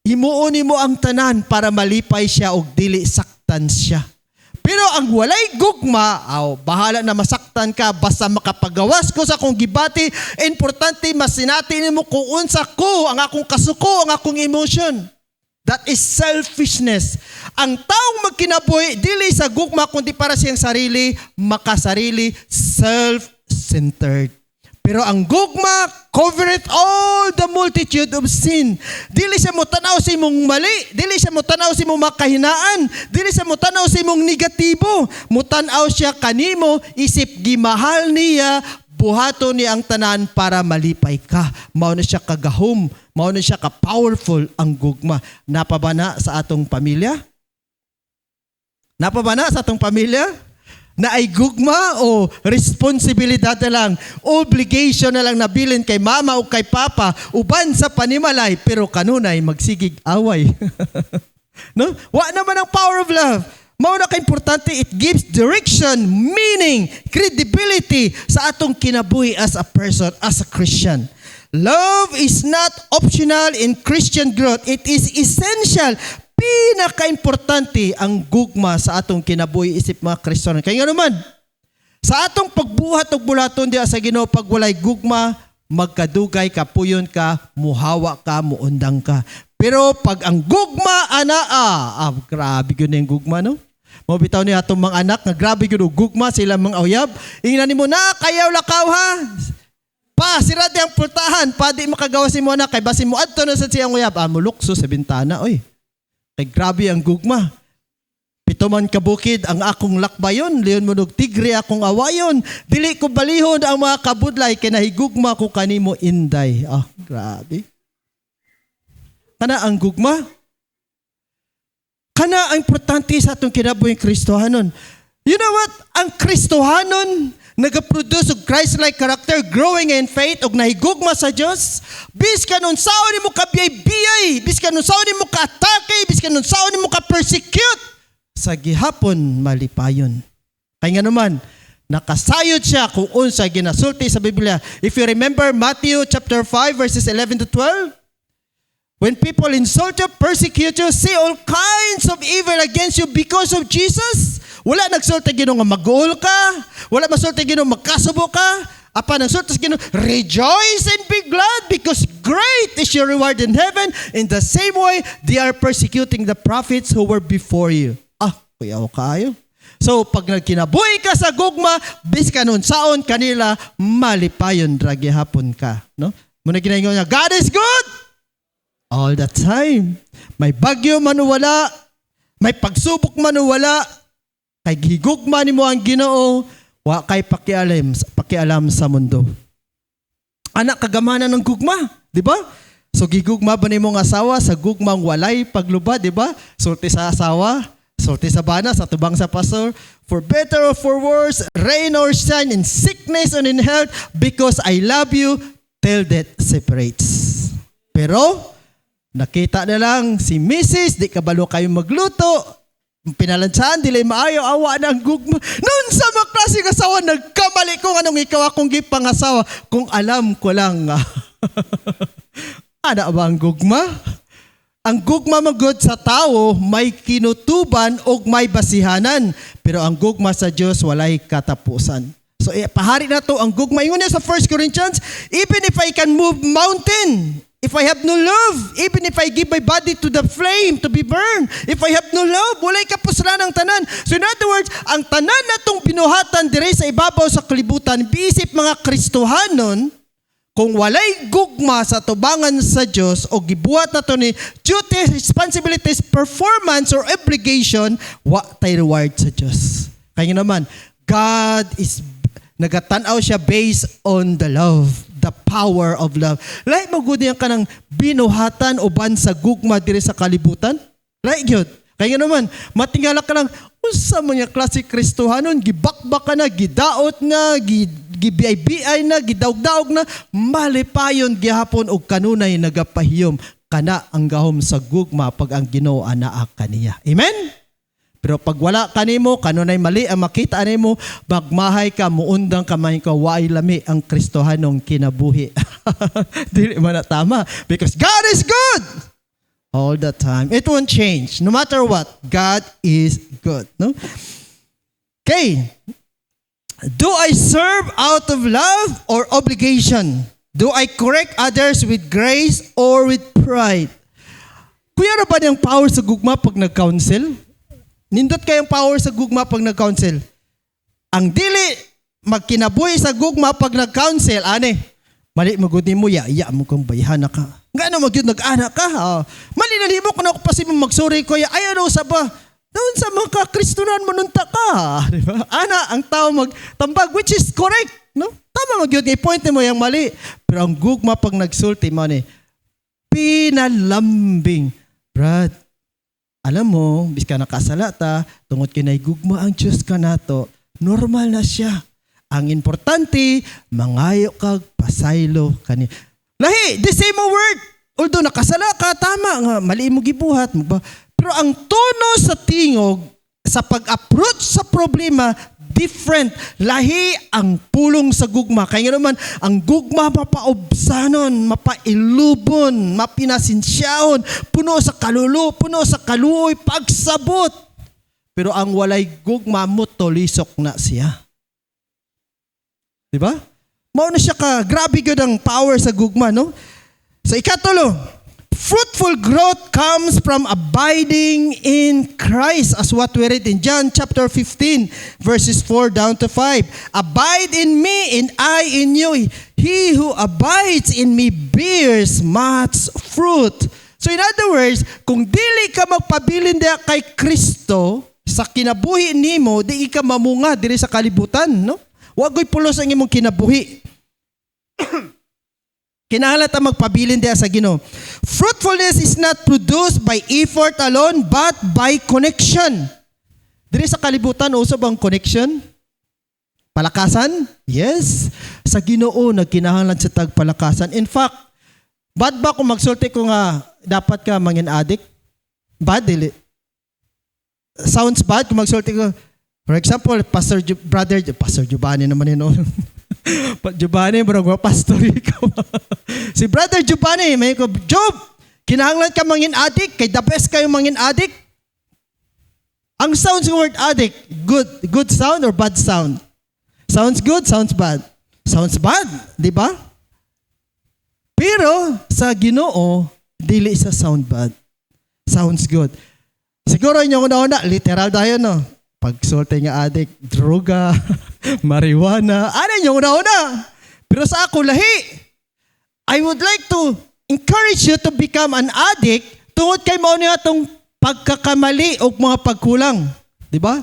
Speaker 4: Himuon mo ang tanan para malipay siya o dili saktan siya. Pero ang walay gugma, bahala na masaktan ka, basta makapagawas ko sa akong gibati, importante masinatin mo kung unsa ko, ang akong kasuko, ang akong emotion. That is selfishness. Ang taong magkinabuhi, dili sa gugma, kundi para siyang sarili, makasarili, self-centered. Pero ang gugma, covereth all the multitude of sin. Dili siya mo tanaw sa imong mali. Dili siya mo tanaw sa imong makahinaan. Dili siya mo tanaw sa imong negatibo. Mutanaw siya kanimo, isip gimahal niya, buhato niya ang tanan para malipay ka. Mao na siya kagahom. Mao na siya ka-powerful ang gugma. Napabana sa atong pamilya? Napabana sa atong pamilya? Na ay gugma o responsibilidad na lang, obligation na lang nabilin kay mama o kay papa, uban sa panimalay, pero kanunay magsigig away. No? Wa naman ang power of love. Mao na ka-importante, it gives direction, meaning, credibility sa atong kinabuhi as a person, as a Christian. Love is not optional in Christian growth. It is essential. Pinaka-importante ang gugma sa atong kinabuhi isip mga Kristiyano. Kaya nga naman, sa atong pagbuhat og bulaton diha sa Ginoo, pag walay gugma, magkadugay, kapuyon ka, muhawa ka, muundang ka. Pero pag ang gugma grabe yun yung gugma, no? Mabitaw niya atong mga anak, nga grabe yun, gugma sila mga uyab. Ingnan mo na, kayaw lakaw ha. Pa, sira di ang pultahan, pa di makagawa si mo anak, kay basin mo, adto na sa siyang uyab. Mulukso sa bintana, oy. Kay grabe ang gugma. Pito man kabukid ang akong lakbayon, liyon mo nog tigre akong awayon. Dili ko balihon ang mga kabudlay, kay nahigugma ko kanimo inday. Grabe. Kana ang gugma. Kana ang importante sa atong kinabuhing Kristohanon. You know what? Ang Kristohanon nagaproduce og Christ-like character, growing in faith og nahigugma sa Dios. Biskan unsaon nimo ka biyay-biyay, biskan unsaon nimo ka atake, biskan unsaon nimo ka persecute, sa gihapon malipayon. Kaya nga naman, nakasayod siya kung unsa ginasulti sa Biblia. If you remember Matthew chapter 5 verses 11 to 12, when people insult you, persecute you, say all kinds of evil against you because of Jesus, wala nagsulti Ginoo nga mag-uol ka, wala masulti Ginoo magkasubo ka, apa nagsulti sa Ginoo, rejoice and be glad because great is your reward in heaven. In the same way, they are persecuting the prophets who were before you. Kuyaw kayo. So, pag nagkinabuhi ka sa gugma, bis ka nun saon kanila, malipayon, dragi hapon ka. No? Muna ginahingaw niya, God is good! All the time. May bagyo man o wala, may pagsubok man o wala, kay gigugma ni mo ang Ginoo, wa kay pakialam sa mundo. Anak, kagamanan ng gugma, di ba? So gigugma ba ni mong asawa sa gugmang walay paglubad, di ba? Sulti sa asawa, sulti sa bana, sa tubang sa pastor, for better or for worse, rain or shine, in sickness and in health, because I love you, till death separates. Pero, nakita na lang si Mrs., di kabalo kayo magluto, pinalansaan, dili maayo, awa na ang gugma. Noon sa mga klaseng asawa, nagkamali ko anong ikaw akong gipangasawa, kung alam ko lang. Ana ba ang gugma? Ang gugma magod sa tao, may kinutuban o may basihanan. Pero ang gugma sa Diyos, walay katapusan. So, pahari na to ang gugma. Ingon niya sa 1 Corinthians, even if I can move mountain, if I have no love, even if I give my body to the flame to be burned, if I have no love, walay kapuslan ang tanan. So in other words, ang tanan na itong binuhatan dire sa ibabaw sa kalibutan, biisip mga Kristohanon, kung walay gugma sa tubangan sa Diyos o gibuhat na to ni duties, responsibilities, performance, or obligation, wa tayo reward sa Diyos. Kaya naman, God is, nagatanaw siya based on the love, the power of love. Like magudi ang kanang binuhatan o ban sa gugma dire sa kalibutan? Like yun. Kaya naman, matingala ka lang, unsa mga klase Kristohanon, gibakbak ka na, gidaot na, gibiay-biay na, gidaog-daog na, malipayon gihapon og kanunay nagapahiyom kana ang gahom sa gugma pag ang Ginoo anaa kaniya. Amen? Pero pag wala kanimo, kanunay mali ang makita nimo, magmahay ka, muundang kamay ka, waay lami ang Kristohanong kinabuhi. Dili man na tama. Because God is good! All the time. It won't change. No matter what, God is good. No? Okay. Do I serve out of love or obligation? Do I correct others with grace or with pride? Kuya na ba niyang power sa gugma pag nag-counsel? Nindot kayong power sa gugma pag nag-counsel. Ang dili magkinabuhi sa gugma pag nag-counsel, mali magudi mo, iya mo kung bayhan na ka. Nga na magyud nag-anak ka. Mali na limo kung ako pa si magsuri ko, ayaw na usap ba? Doon sa mga Kristonan manunta ka. Diba? Ana, ang tao magtambag, which is correct. No? Tama magyud, i-point mo yung mali. Pero ang gugma pag nagsulti mo pinalambing. Brad, alam mo, bis ka nakasalata, tungod kinay gugma ang Diyos ka nato, normal na siya. Ang importante, mangayo kag pasaylo kani. Lahi, the same word. Although nakasala ka, tama nga, mali mo gibuhat. Pero ang tono sa tingog sa pag-approach sa problema, different. Lahi ang pulong sa gugma. Kaya nga naman, ang gugma mapaobsanon, mapailubon, mapinasinsyahon, puno sa kalulu, puno sa kaluoy, pagsabot. Pero ang walay gugma mo, tolisok na siya. Diba? Mao na siya ka, grabe yun ang power sa gugma, no? Sa ikatulo, fruitful growth comes from abiding in Christ, as what we read in John chapter 15, verses 4 down to 5. Abide in me and I in you. He who abides in me bears much fruit. So in other words, kung dili ka magpabilin diya kay Kristo sa kinabuhi nimo, di ka mamunga diri sa kalibutan, no? Wagoy pulos ang imong kinabuhi. Kinahanglan ta magpabilin diya sa Ginoo. Fruitfulness is not produced by effort alone but by connection. Diri sa kalibutan uso bang connection? Palakasan? Yes. Sa Ginoo nagkinahanglan sa tagpalakasan. In fact, bad ba kung magsulti ko nga dapat ka mangin addict? Bad dili. Sounds bad kung magsulti ko. For example, Pastor Giovanni naman yun. Giovanni, bro, pastor ikaw. Si Brother Giovanni, may ko, Job, kinahanglan ka mangin addict, kay the best kayo mangin addict. Ang sounds ng word addict, good sound or bad sound? Sounds good, sounds bad. Sounds bad, di ba? Pero sa Ginoo, dili sa sound bad. Sounds good. Siguro yung una-una, literal tayo, no? Pagsulti nga addict, droga, marijuana, ano yung una-una? Pero sa ako lahi, I would like to encourage you to become an addict tungod kay mao niya itong pagkakamali o mga pagkulang. Di ba?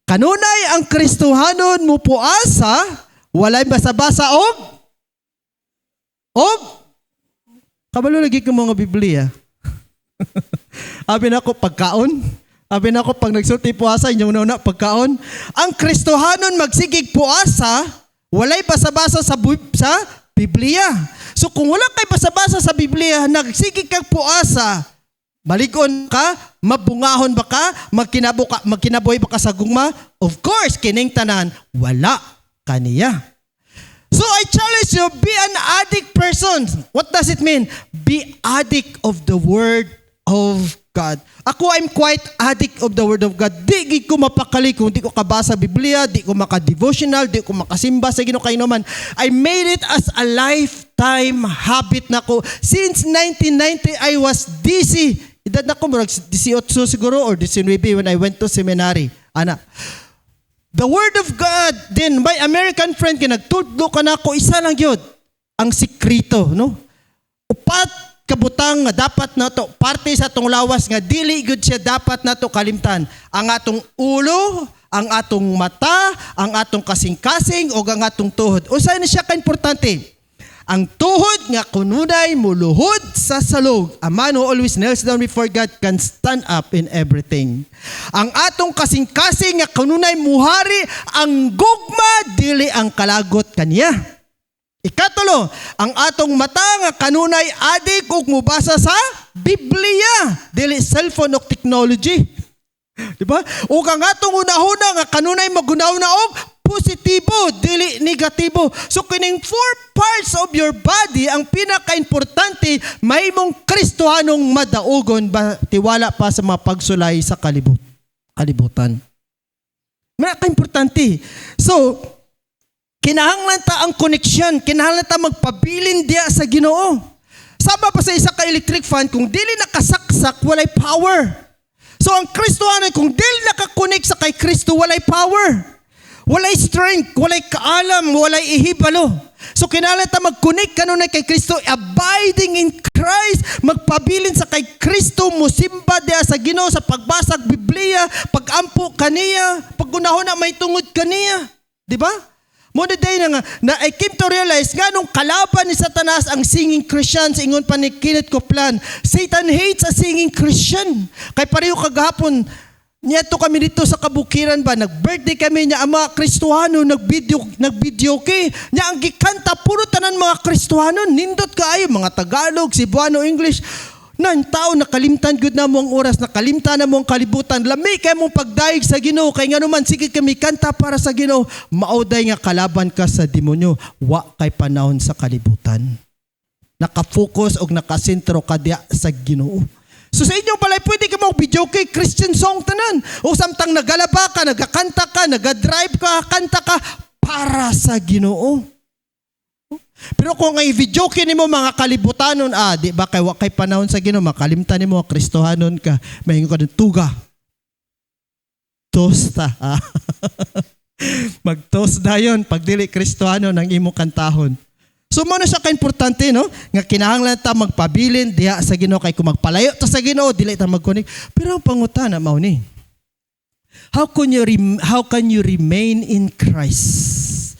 Speaker 4: Kanunay ang Kristohanon mo puasa, walay basa-basa kabalo lagi ko mga Biblia. Abi na ako pagkaon. Abi na ako pag nagsulti puasa, inyong nauna pagkaon. Ang Kristohanon magsigig puasa, walay basa-basa sa Biblia. So kung wala kay basa-basa sa Biblia, nagsigig kag puasa, maligon ka, mabungahon ba ka, magkinabuhi ba ka sa gugma? Of course, kining tanan, wala kaniya. So I challenge you, be an addict person. What does it mean? Be addict of the Word of God. Ako, I'm quite addict of the Word of God. Di ko mapakali kung di ko kabasa Biblia, di ko maka-devotional, di ko makasimba sa Ginoo kay naman. I made it as a lifetime habit na ko. Since 1990, I was DC. Edad na ko, 18 siguro or 19 when I went to seminary. Ana. The Word of God, then my American friend, kinagtudlo ka na ako, isa lang yun, ang sikrito, no? Upat kabutang nga dapat na to parte sa atong lawas nga dili gud siya dapat na to kalimtan. Ang atong ulo, ang atong mata, ang atong kasing-kasing o ang atong tuhod. Usa ni siya ka importante. Ang tuhod nga kununay muluhod sa salog. A man who always kneels down before God can stand up in everything. Ang atong kasing-kasing nga kununay muhari, ang gugma dili ang kalagot kaniya. Ikatulo, ang atong mata nga kanunay adik ug mubasa sa Biblia, dili cellphone o technology. Diba? Ug ang atong unahuna nga kanunay magunaw-na og positibo, dili negatibo. So kining 4 parts of your body, ang pinaka-importante, mahimong Kristohanong madaugon ba tiwala pa sa mga pagsulay sa kalibutan. Pinaka-importante. So, kinahanglan ta ang connection, kinahanglan ta magpabilin diya sa Ginoo. Sama pa sa isa ka electric fan, kung dili nakasaksak, walay power. So ang Kristohanon, kung dili nakakonect sa kay Kristo, walay power. Walay strength, walay kaalam, walay ihibalo. So kinahanglan ta mag-connect kanunay kay Kristo, abiding in Christ, magpabilin sa kay Kristo, musimba diya sa Ginoo sa pagbasag Biblia, pagampo kaniya, paggunahon na may tungod kaniya. Di ba? Muna day na I came to realize nga nung kalaban ni Satanas ang singing Christian sa ingon pa ni Kenneth Copeland. Satan hates a singing Christian. Kay pareho kagahapon, niya to kami dito sa kabukiran ba, nag-birthday kami niya, ang mga Kristohano, nag-video kay. Niya ang gikanta, puro tanan mga Kristohano, nindot kaayo, mga Tagalog, Cebuano, English. Nan tao nakalimtan gud na mo ang oras, nakalimtan na mo ang kalibutan. Lami kay mong pagdaig sa Ginoo kay nganuman sige kami kanta para sa Ginoo. Mauday nga kalaban ka sa demonyo, wa kay panahon sa kalibutan. Naka-focus og nakasentro ka diya sa Ginoo. So sa inyo pala pwede ka mag-video kay Christian song tanan. O samtang nagalaba ka, nagakanta ka, nagadrive ka, kanta ka para sa Ginoo. Pero kung ay video nimo mga kalibutanon, di ba kay panahon sa Ginoo, makalimtan nimo Kristohanon ka, mahingo ka ng tuga. Tosta. Mag-toast na yun pag dili Kristohanon ang imong kantahon. So mo na siya ka-importante, no? Nga kinahanglan ta magpabilin diha sa Ginoo kay kung magpalayo ta sa Ginoo dili ta mag-connect. Pero ang pangutana mao ni, how can you remain in Christ?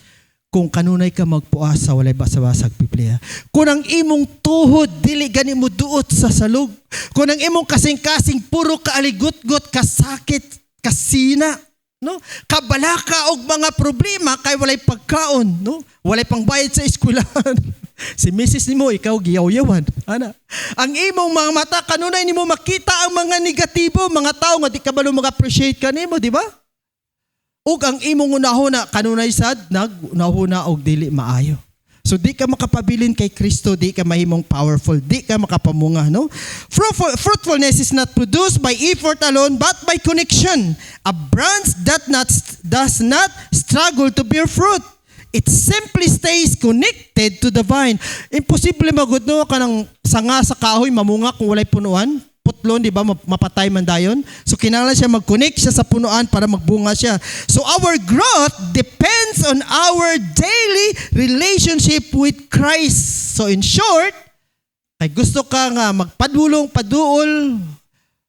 Speaker 4: Kung kanunay ka magpuas sa walay basa-basag Biblia. Kung ang imong tuhod dili gani mo duot sa salog. Kung ang imong kasing-kasing puro kaaligot-got, kasakit, kasina, no? Kabalaka og mga problema kay walay pagkaon, no? Walay pangbayad sa eskwelahan. Si Mrs. nimo ikaw giyaw-yawan. Ana. Ang imong mga mata kanunay nimo makita ang mga negatibo, mga tao nga di ka balo mag-appreciate kanimo, di ba? Ug ang imong unahuna kanunay sad nahuna og dili maayo. So di ka makapabilin kay Kristo, di ka mahimong powerful, di ka makapamunga, no? Fruitfulness is not produced by effort alone but by connection. A branch that does not struggle to bear fruit. It simply stays connected to the vine. Imposible magud no kanang sanga sa kahoy mamunga kung walay punuan. Putlon, di ba? Mapatay man dayon. So, kinahanglan siya mag-connect siya sa punuan para magbunga siya. So, our growth depends on our daily relationship with Christ. So, in short, kay gusto ka nga paduol,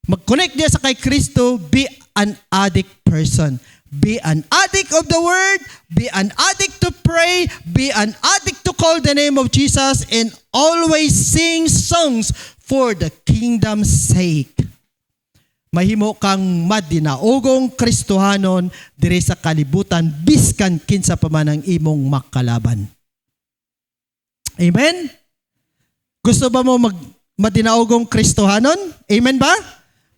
Speaker 4: mag-connect niya sa kay Kristo, be an addict person. Be an addict of the Word, be an addict to pray, be an addict to call the name of Jesus, and always sing songs for the kingdom's sake. Mahimo kang madinaogong Kristohanon dire sa kalibutan biskan kinsa pa man ang imong makalaban. Amen? Gusto ba mo madinaogong Kristohanon? Amen ba?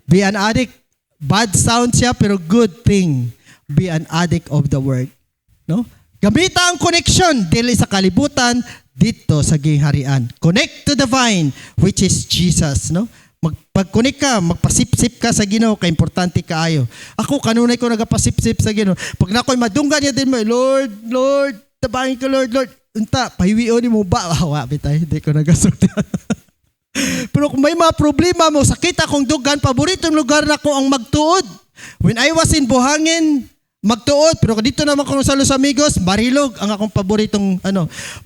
Speaker 4: Be an addict. Bad sound siya pero good thing. Be an addict of the word. No? Gamita ang connection dili sa kalibutan dito sa gingharian. Connect to the vine which is Jesus, no? Pag-connect ka, magpasip-sip ka sa Ginoo, kay importante kaayo. Ako kanunay ko nagapasip-sip sa Ginoo. Pag nakoy madunggan niya din mo, Lord, tabangin ko Lord. Unta, pahiwion nimo ba? Wa bitay, di ko nagasot. Pero kung may mga problema mo, sakit akong dugan, paboritong lugar na ko ang magtuod. When I was in Buhangin, magtuod, pero dito naman ko sa Los Amigos, Marilog, ang akong paboritong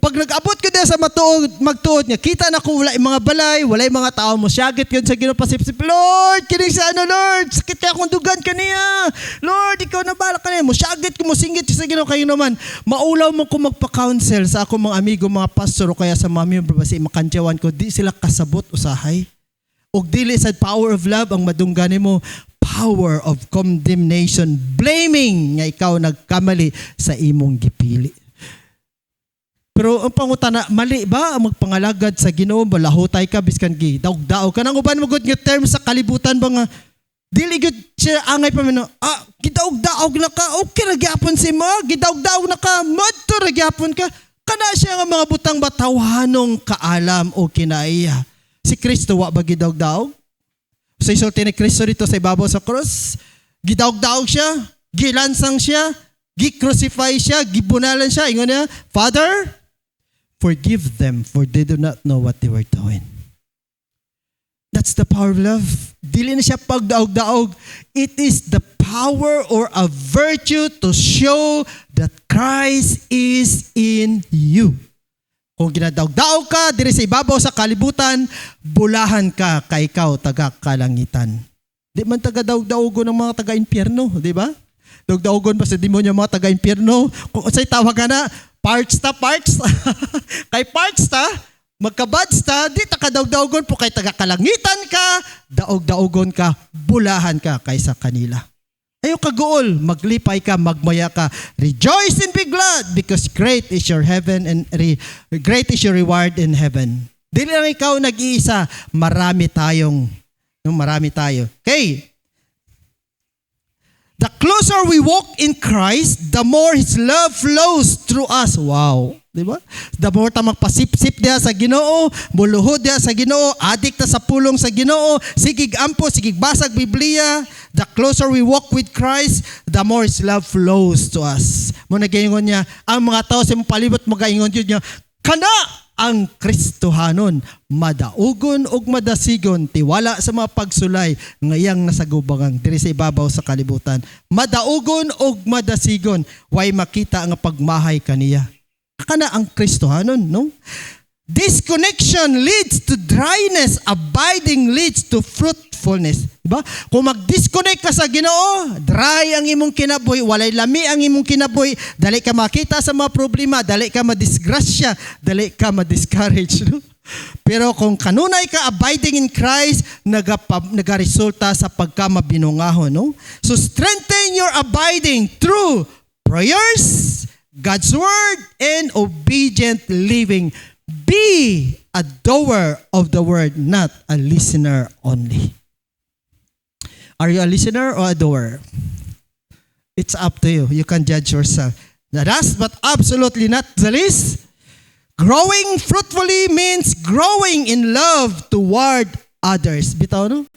Speaker 4: Pag nag-abot ko din sa magtuod niya, kita na ko wala mga balay, wala mga tao mo, syagit yun sa Ginoo pasip-sip, Lord, kining sa Lord, sakit kaya akong dugan kaniya. Lord, ikaw na bala kaniya, mo syagit ko, mo singgit sa Ginoo kayo naman. Maulaw mo ko magpa-counsel sa akong mga amigo, mga pastor, o kaya sa mga miyembro, basi makantyawan ko, di sila kasabot usahay. O dili sa power of love, ang madungganin mo, power of condemnation, blaming nga ikaw nagkamali sa imong gipili. Pero ang pangutana, mali ba ang magpangalagad sa Ginoo? Balahutay ka, biskan daog-daog ka. Nang uban mo good nga term sa kalibutan ba nga, dili gud siya angay pa man, gidaog-daog na ka, okay ra gyapon si mo, gidaog-daog na ka, madto ra gyapon ka. Kana siya nga mga butang batawhanong kaalam o kinaiya. Si Kristo wa ba gidaog-daog? Sa isulti ni Kristo dito sa ibabaw sa cross, gidaog-daog siya, gilansang siya, gi-crucify siya, gibunalan siya. Ingon niya, Father, forgive them for they do not know what they were doing. That's the power of love. Dili na siya pagdaog-daog. It is the power or a virtue to show that Christ is in you. Kung ginadaog-daog ka, diri sa ibabaw sa kalibutan, bulahan ka kay ikaw taga-kalangitan. Di man taga-daog-daogon ng mga taga-impyerno, di ba? Daog-daogon ba sa demonyo mga taga-impyerno? Kung sa'y tawag ka na, parts. Kay parts ta, magkabads ta, di takadaog-daogon po kay taga-kalangitan ka, daog-daogon ka, bulahan ka kaysa kanila. Ayaw ka gool, maglipay ka, magmaya ka. Rejoice and be glad because great is your heaven and great is your reward in heaven. Dili lang ikaw nag-iisa, marami tayo. Okay. The closer we walk in Christ, the more His love flows through us. Wow. Diba? The more ta magpasip-sip diha sa Ginoo, muluhod diha sa Ginoo, adik ta sa pulong sa Ginoo, sigig ampo, sigig basag Biblia, the closer we walk with Christ, the more His love flows to us. Muna gaingon niya, ang mga tao sa imong palibot magaingon jud niya, kana ang Kristohanon, madaugon ug madasigon, tiwala sa mga pagsulay, ngayang nasagubangang diri sa ibabaw sa kalibutan. Madaugon ug madasigon, way makita nga pagmahay kaniya. Kana ang Kristohanon, no? Disconnection leads to dryness, abiding leads to fruitfulness. Diba? Kung mag-disconnect ka sa Ginoo, dry ang imong kinabuhi, walay lami ang imong kinabuhi, dali ka makita sa mga problema, dali ka madisgrasya, dali ka madiscourage. No? Pero kung kanunay ka abiding in Christ, nagaresulta sa pagkamabinungahon. No? So strengthen your abiding through prayers, God's word, and obedient living. Be a doer of the word, not a listener only. Are you a listener or a doer? It's up to you. You can judge yourself. The last but absolutely not the least, growing fruitfully means growing in love toward others. Bitaw no?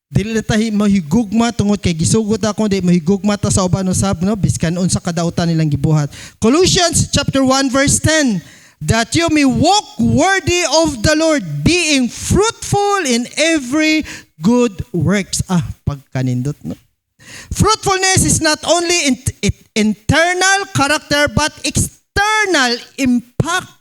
Speaker 4: Dili na tayo mahigugma tungod kay gisugot ako, di mahigugma ta sa uban usab, no? Biskan unsa kadautan nilang gibuhat. Colossians chapter 1 verse 10, that you may walk worthy of the Lord, being fruitful in every good works. Pagkanindot, no? Fruitfulness is not only internal character but external impact.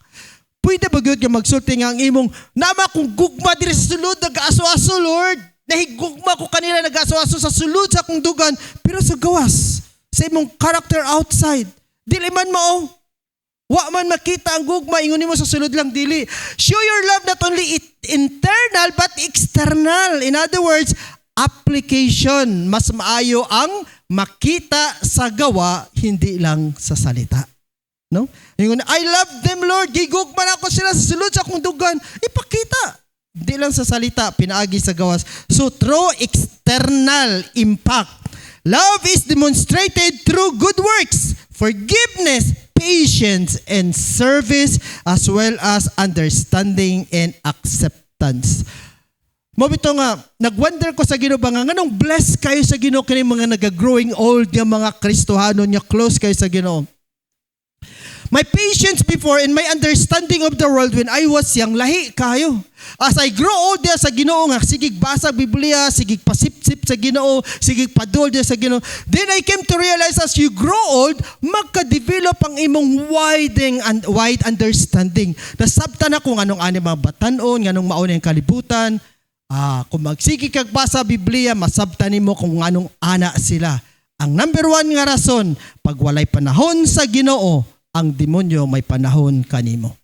Speaker 4: Pwede ba gyud nga magsulti nga ang imong nama kung gugma diri sa sulod nag-aso-aso, Lord? Nahigugma ko kanila nag-aso-aso sa sulod sa akong dugan, pero sa gawas, sa imong character outside, dili man mao. Wa man makita ang gugma, ingon nimo sa sulod lang, dili. Show your love not only internal but external. In other words, application. Mas maayo ang makita sa gawa, hindi lang sa salita. No? Ingon, I love them, Lord. Gigugma na ako sila sa sulod sa akong dugan. Ipakita. Di lang sa salita, pinaagi sa gawas. So, through external impact, love is demonstrated through good works, forgiveness, patience, and service, as well as understanding and acceptance. Mabito nga, nagwonder ko sa Ginoo ba nga, nganong blessed kayo sa Ginoo kini mga nag-growing old nga mga Kristohano niya, close kayo sa Ginoo. My patience before and my understanding of the world when I was young, lahi kayo. As I grow old diya sa Ginoo nga, sigig basag Biblia, sigig pasip-sip sa Ginoo, sigig padol diya sa Ginoo. Then I came to realize as you grow old, magka-develop ang imong wide understanding. Nasabtan ako nganong ani mga batanon, nganong mauna yung kalibutan. Kung magsigig kag basa Biblia, masabtan nimo kung nganong ana sila. Ang number one nga rason, pag walay panahon sa Ginoo, ang demonyo may panahon kanimo.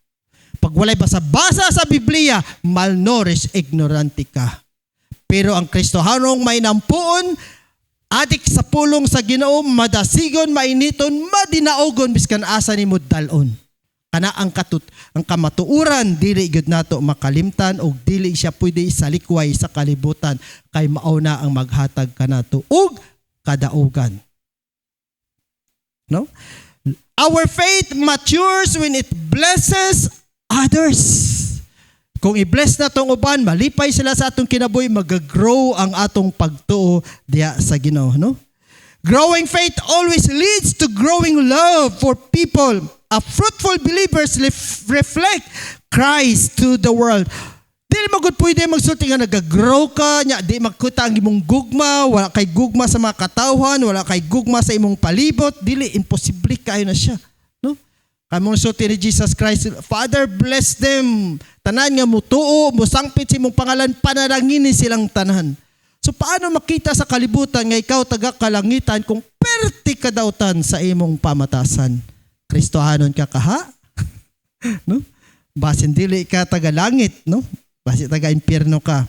Speaker 4: Pag walay basa-basa sa Biblia, malnourished, ignorante ka. Pero ang Kristohanong may nampuon, adik sa pulong sa Ginoo, madasigon, mainiton, madinaogon, biskan asa nimo dalon. Kana ang kamatuuran, dili gyud nato makalimtan o dili siya pwede salikway sa kalibutan kay mao na ang maghatag kanato og kadaugan. No? Our faith matures when it blesses others. Kung i-bless na tong uban, malipay sila sa atong kinabuhi, mag-grow ang atong pagtuo diya sa Ginoo, no? Growing faith always leads to growing love for people. A fruitful believers reflect Christ to the world. Dili mo gud pwede magsulti nga nag-grow ka nya, di magkuta ang imong gugma, wala kay gugma sa mga katawhan, wala kay gugma sa imong palibot, dili imposible kayo na siya, no? Kamong sulti ni Jesus Christ, Father bless them, tanan nga mutuo, musangpit sa imong pangalan, panalangin silang tanan. So paano makita sa kalibutan nga ikaw taga kalangitan kung perti ka dautan sa imong pamatasan? Kristohanon ka kaha? No? Basin dili ka taga langit, no? Basi taga-impyerno ka.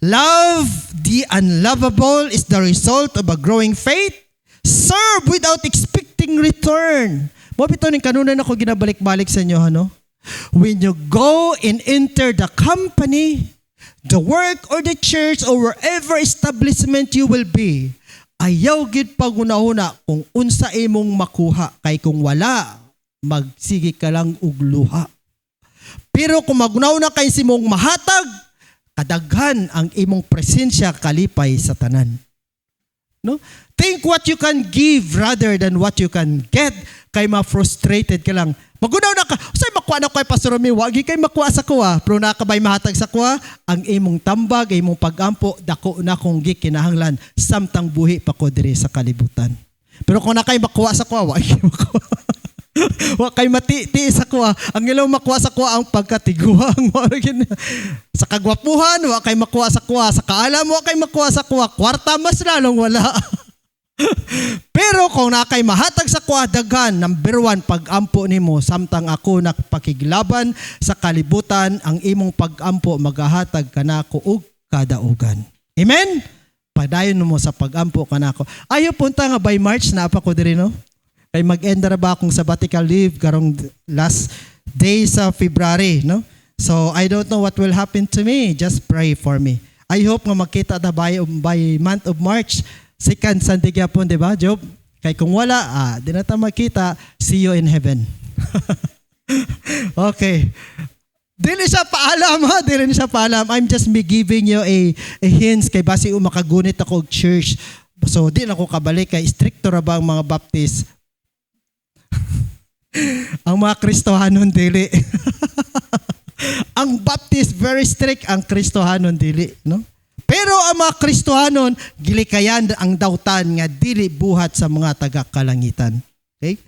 Speaker 4: Love the unlovable is the result of a growing faith. Serve without expecting return. Mo bitaw ning kanunan ako ginabalik-balik sa inyo, ano? When you go and enter the company, the work or the church or wherever establishment you will be, ayaw gid paguna-una kung unsa imong makuha, kay kung wala, magsige ka lang og luha. Pero kung maguna-una kay simong mahatag, kadaghan ang imong presensya kalipay sa tanan. No? Think what you can give rather than what you can get. Kay ma-frustrated ka lang. Magunaw na ka. Say makuha na kay Pastor Romy, wagi kay makuha sa kuha. Pero nakabay mahatag sa kuha, ang imong tambag, imong pagampo, dako na kong gikinahanglan, samtang buhi pa ko diri sa kalibutan. Pero kung nakay makuha sa kuha, wagi makuha. Wa kay mati sa kuha. Ang ilaw makuha sa kuha ang pagkatiguang. Sa kagwapuhan, wa kay makuha sa kuha. Sa kaalam, wa kay makuha sa kuha. Kwarta mas lalong wala. Pero kung nakay mahatag sa kuha, daghan, number 1, pag-ampo nimo, samtang ako nakapakiglaban sa kalibutan, ang imong pag-ampo magahatag kanako og kadaugan. Amen? Padayon mo sa pag-ampo kanako. Ayo punta nga by March na pa ko diri no. Kay mag-end na ba akong sabbatical leave karong last day sa February, no? So I don't know what will happen to me. Just pray for me. I hope nga magkita ta by month of March. Second Sunday gyapon, di ba, Job? Kay kung wala, di na ta makita. See you in heaven. Okay. Dili siya paalam ha, dili siya paalam. I'm just giving you a hints kay basi makagunit ako og church. So di na ko kabalik kay stricto ra ba ang mga Baptist. Ang mga Kristohanon dili. Ang Baptist very strict, ang Kristohanon dili, no? Pero ang mga Kristohanon gilikayan ang dautan nga dili buhat sa mga taga-kalangitan. Okay?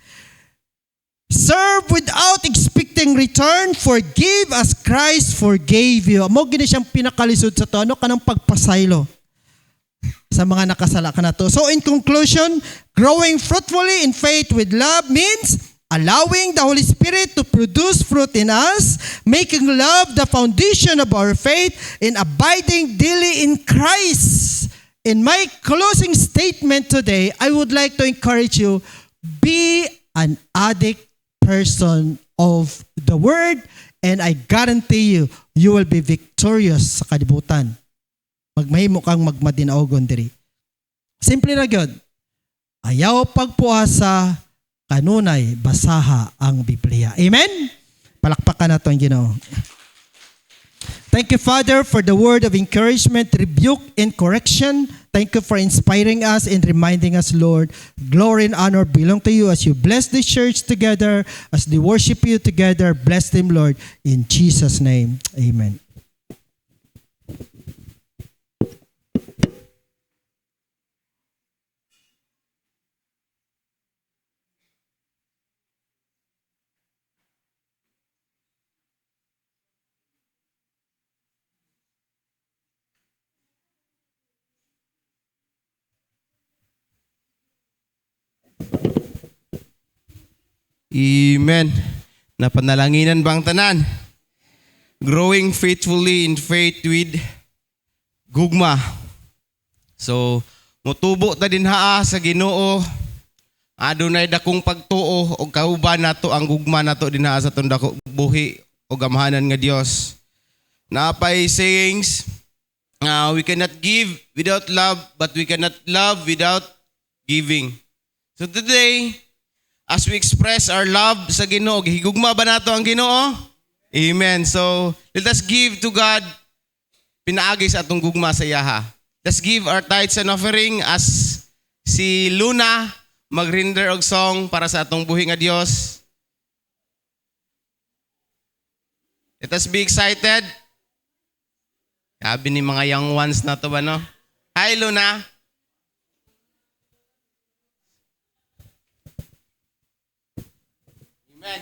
Speaker 4: Serve without expecting return, forgive as Christ forgave you. Mo gini siyang pinakalisod sa to, ano kanang pagpasaylo sa mga nakasala ka na to. So in conclusion, growing fruitfully in faith with love means allowing the Holy Spirit to produce fruit in us, making love the foundation of our faith, and abiding daily in Christ. In my closing statement today, I would like to encourage you, be an addict person of the Word, and I guarantee you, you will be victorious sa kalibutan. Magmahimo kang magmadinaogon diri. Simple na gyud. Ayaw pagpuasa, kanunay basaha ang Biblia. Amen? Palakpakan nato ang Ginoo. Thank you, Father, for the word of encouragement, rebuke, and correction. Thank you for inspiring us and reminding us, Lord. Glory and honor belong to you as you bless this church together, as they worship you together. Bless them, Lord. In Jesus' name, amen.
Speaker 2: Amen. Napanalanginan bang tanan? Growing faithfully in faith with gugma. So, mutubo ta din haa sa Ginoo. Adunay dakong pagtuo og kauban nato ang gugma nato din haa sa tong dako buhi o gamahanan nga Dios. Napay sayings, we cannot give without love, but we cannot love without giving. So today, as we express our love sa Ginoo, higugma ba nato ang Ginoo? Amen. So, let us give to God pinaagi sa atong gugma sa iyaha. Let's give our tithes and offering as si Luna mag-render og song para sa atong buhi nga Dios. Let us be excited. Sabi ni mga young ones na to ba, no? Hi, Luna. Amen.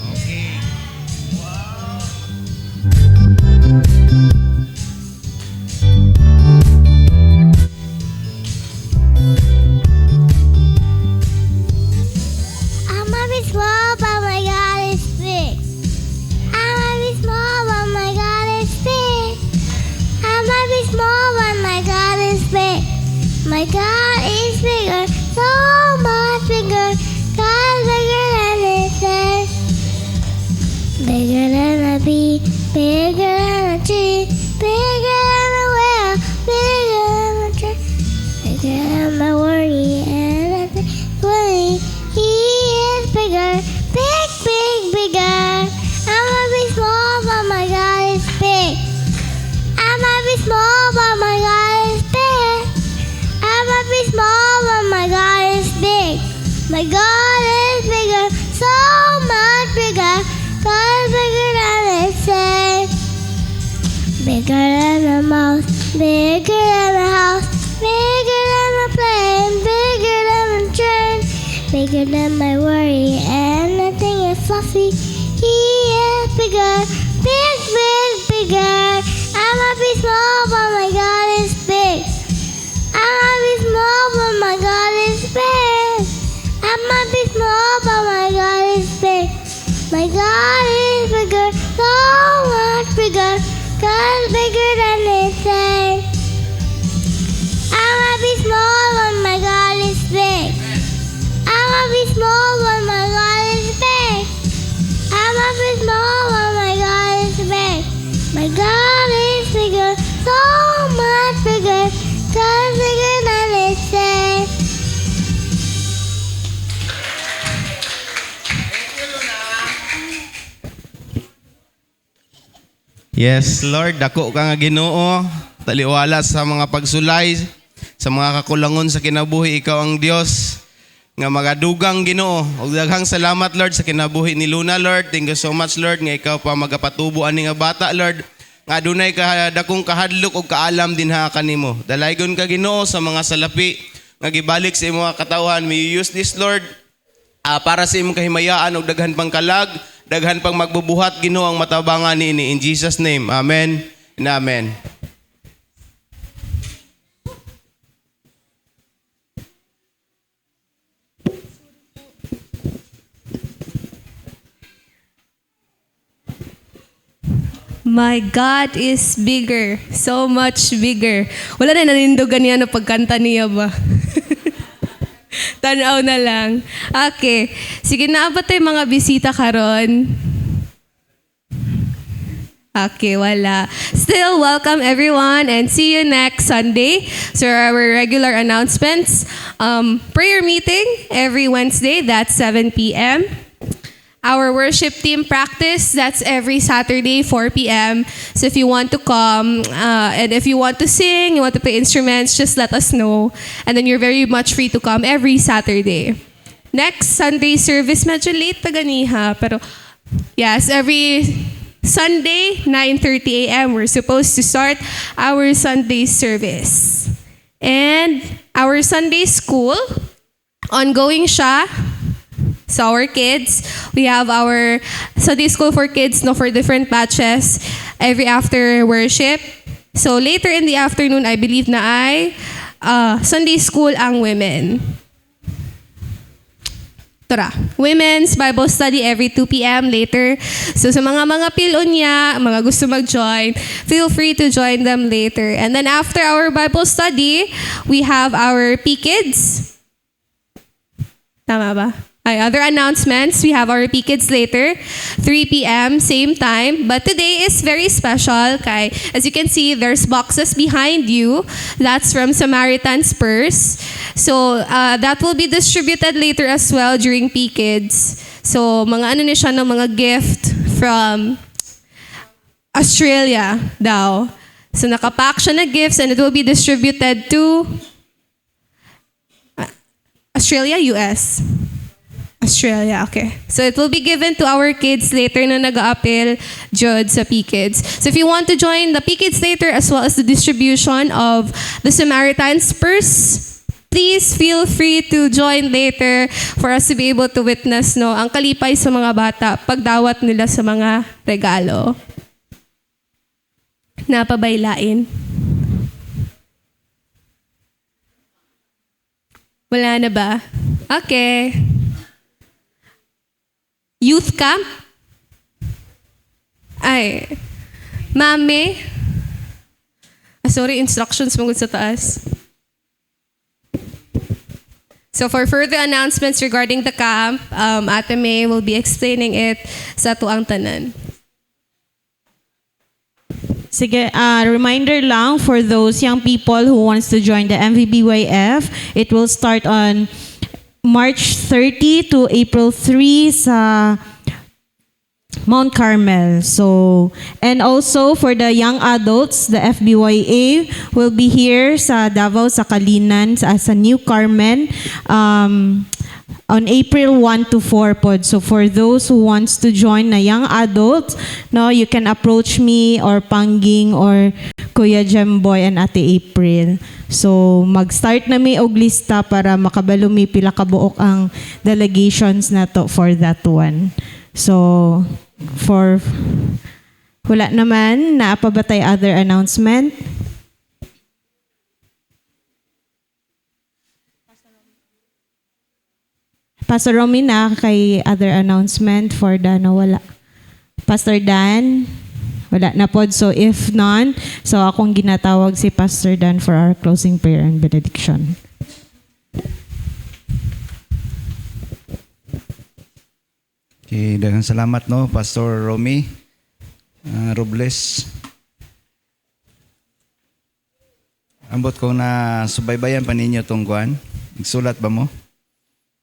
Speaker 2: Okay.
Speaker 1: My God is bigger, so much bigger. God bigger than anything. Bigger than a bee, bigger than a tree, bigger than a whale, bigger than a tree. Bigger than my worry and I think worry. He is bigger, big, big, bigger. I might be small, but my God is big. I might be small, but my God is big. I might be small, but my God is big. My God is bigger, so much bigger. God is bigger than they say. Bigger than a mouse, bigger than a house, bigger than a plane, bigger than a train, bigger than my worry, and nothing is fluffy. He is bigger, big, big, bigger. I might be small, but my God is big. I might be small, but my God is big. I might be small, but my God is big. My God is bigger, so much bigger. God is bigger than they say. I might be small, but my God is big. I might be small, but my God is big. I might be small, but my God is big. My God is bigger, so much bigger. God is bigger than they say.
Speaker 2: Yes, Lord, dako ka nga Ginoo, taliwala sa mga pagsulay, sa mga kakulangon sa kinabuhi, ikaw ang Dios nga magadugang Ginoo. Ug daghang salamat Lord sa kinabuhi ni Luna, Lord. Thank you so much Lord nga ikaw pa magapatubo ani nga bata, Lord. Nga dunay dakong kahadlok ug kaalam dinha kanimo. Dalaygon ka Ginoo sa mga salapi nga gibalik sa imong katawhan. May you use this Lord para sa imong kahimayaan ug daghan pang kalag, daghan pang magbubuhat Ginoo ang matabangan niini. In Jesus name, amen and amen.
Speaker 5: My God is bigger, so much bigger. Wala na nanindugan niya na pagkanta niya ba? Tanaw na lang. Okay. Sige, naabot tayo mga bisita karon. Okay, wala. Still, welcome everyone and see you next Sunday. So our regular announcements. Prayer meeting every Wednesday, that's 7 p.m. Our worship team practice, that's every Saturday, 4 p.m. So if you want to come, and if you want to sing, you want to play instruments, just let us know. And then you're very much free to come every Saturday. Next Sunday service, medyo late pa ganiha, pero yes, every Sunday, 9:30 a.m., we're supposed to start our Sunday service. And our Sunday school, ongoing siya. So our kids, we have our Sunday school for kids, no, for different batches every after worship. So later in the afternoon, I believe na ay Sunday school ang women. Tara, women's Bible study every 2 p.m. later. So sa mga pilon niya, mga gusto mag-join, feel free to join them later. And then after our Bible study, we have our P-Kids. Tama ba? Other announcements, we have our P-Kids later, 3 p.m., same time. But today is very special. Kay, as you can see, there's boxes behind you. That's from Samaritan's Purse. So that will be distributed later as well during P-Kids. So mga ano niya siya, no, mga gift from Australia daw. So nakapack siya na gifts and it will be distributed to Australia, US. Australia, okay. So it will be given to our kids later na nag-a-appeal jud sa P-Kids. So if you want to join the P-Kids later as well as the distribution of the Samaritan's Purse, please feel free to join later for us to be able to witness, no, ang kalipay sa mga bata pagdawat nila sa mga regalo. Napabaylain. Wala na ba? Okay. Youth camp? Ay, mami. Sorry, instructions mong sa taas. So for further announcements regarding the camp, Ate May will be explaining it sa tuang tanan.
Speaker 6: Sige, reminder lang for those young people who wants to join the MVBYF, it will start on March 30 to April 3 sa Mount Carmel. So, and also for the young adults, the FBYA will be here sa Davao, sa Kalinan, sa New Carmen, on April 1 to 4 pod. So for those who wants to join na young adults, no, you can approach me or Pangging or Kuya Jemboy and Ate April. So mag-start na mi og lista para makabalo mi pila ka buok ang delegations na to for that one. So for wala naman, naapabatay other announcement? Pastor Romy na kay other announcement for the wala. Pastor Dan, wala na pod. So if none, so akong ginatawag si Pastor Dan for our closing prayer and benediction.
Speaker 3: Okay, daghang salamat no, Pastor Romy Robles. Ambot ko na subaybayan pa ninyo tong kuan. Nagsulat ba mo?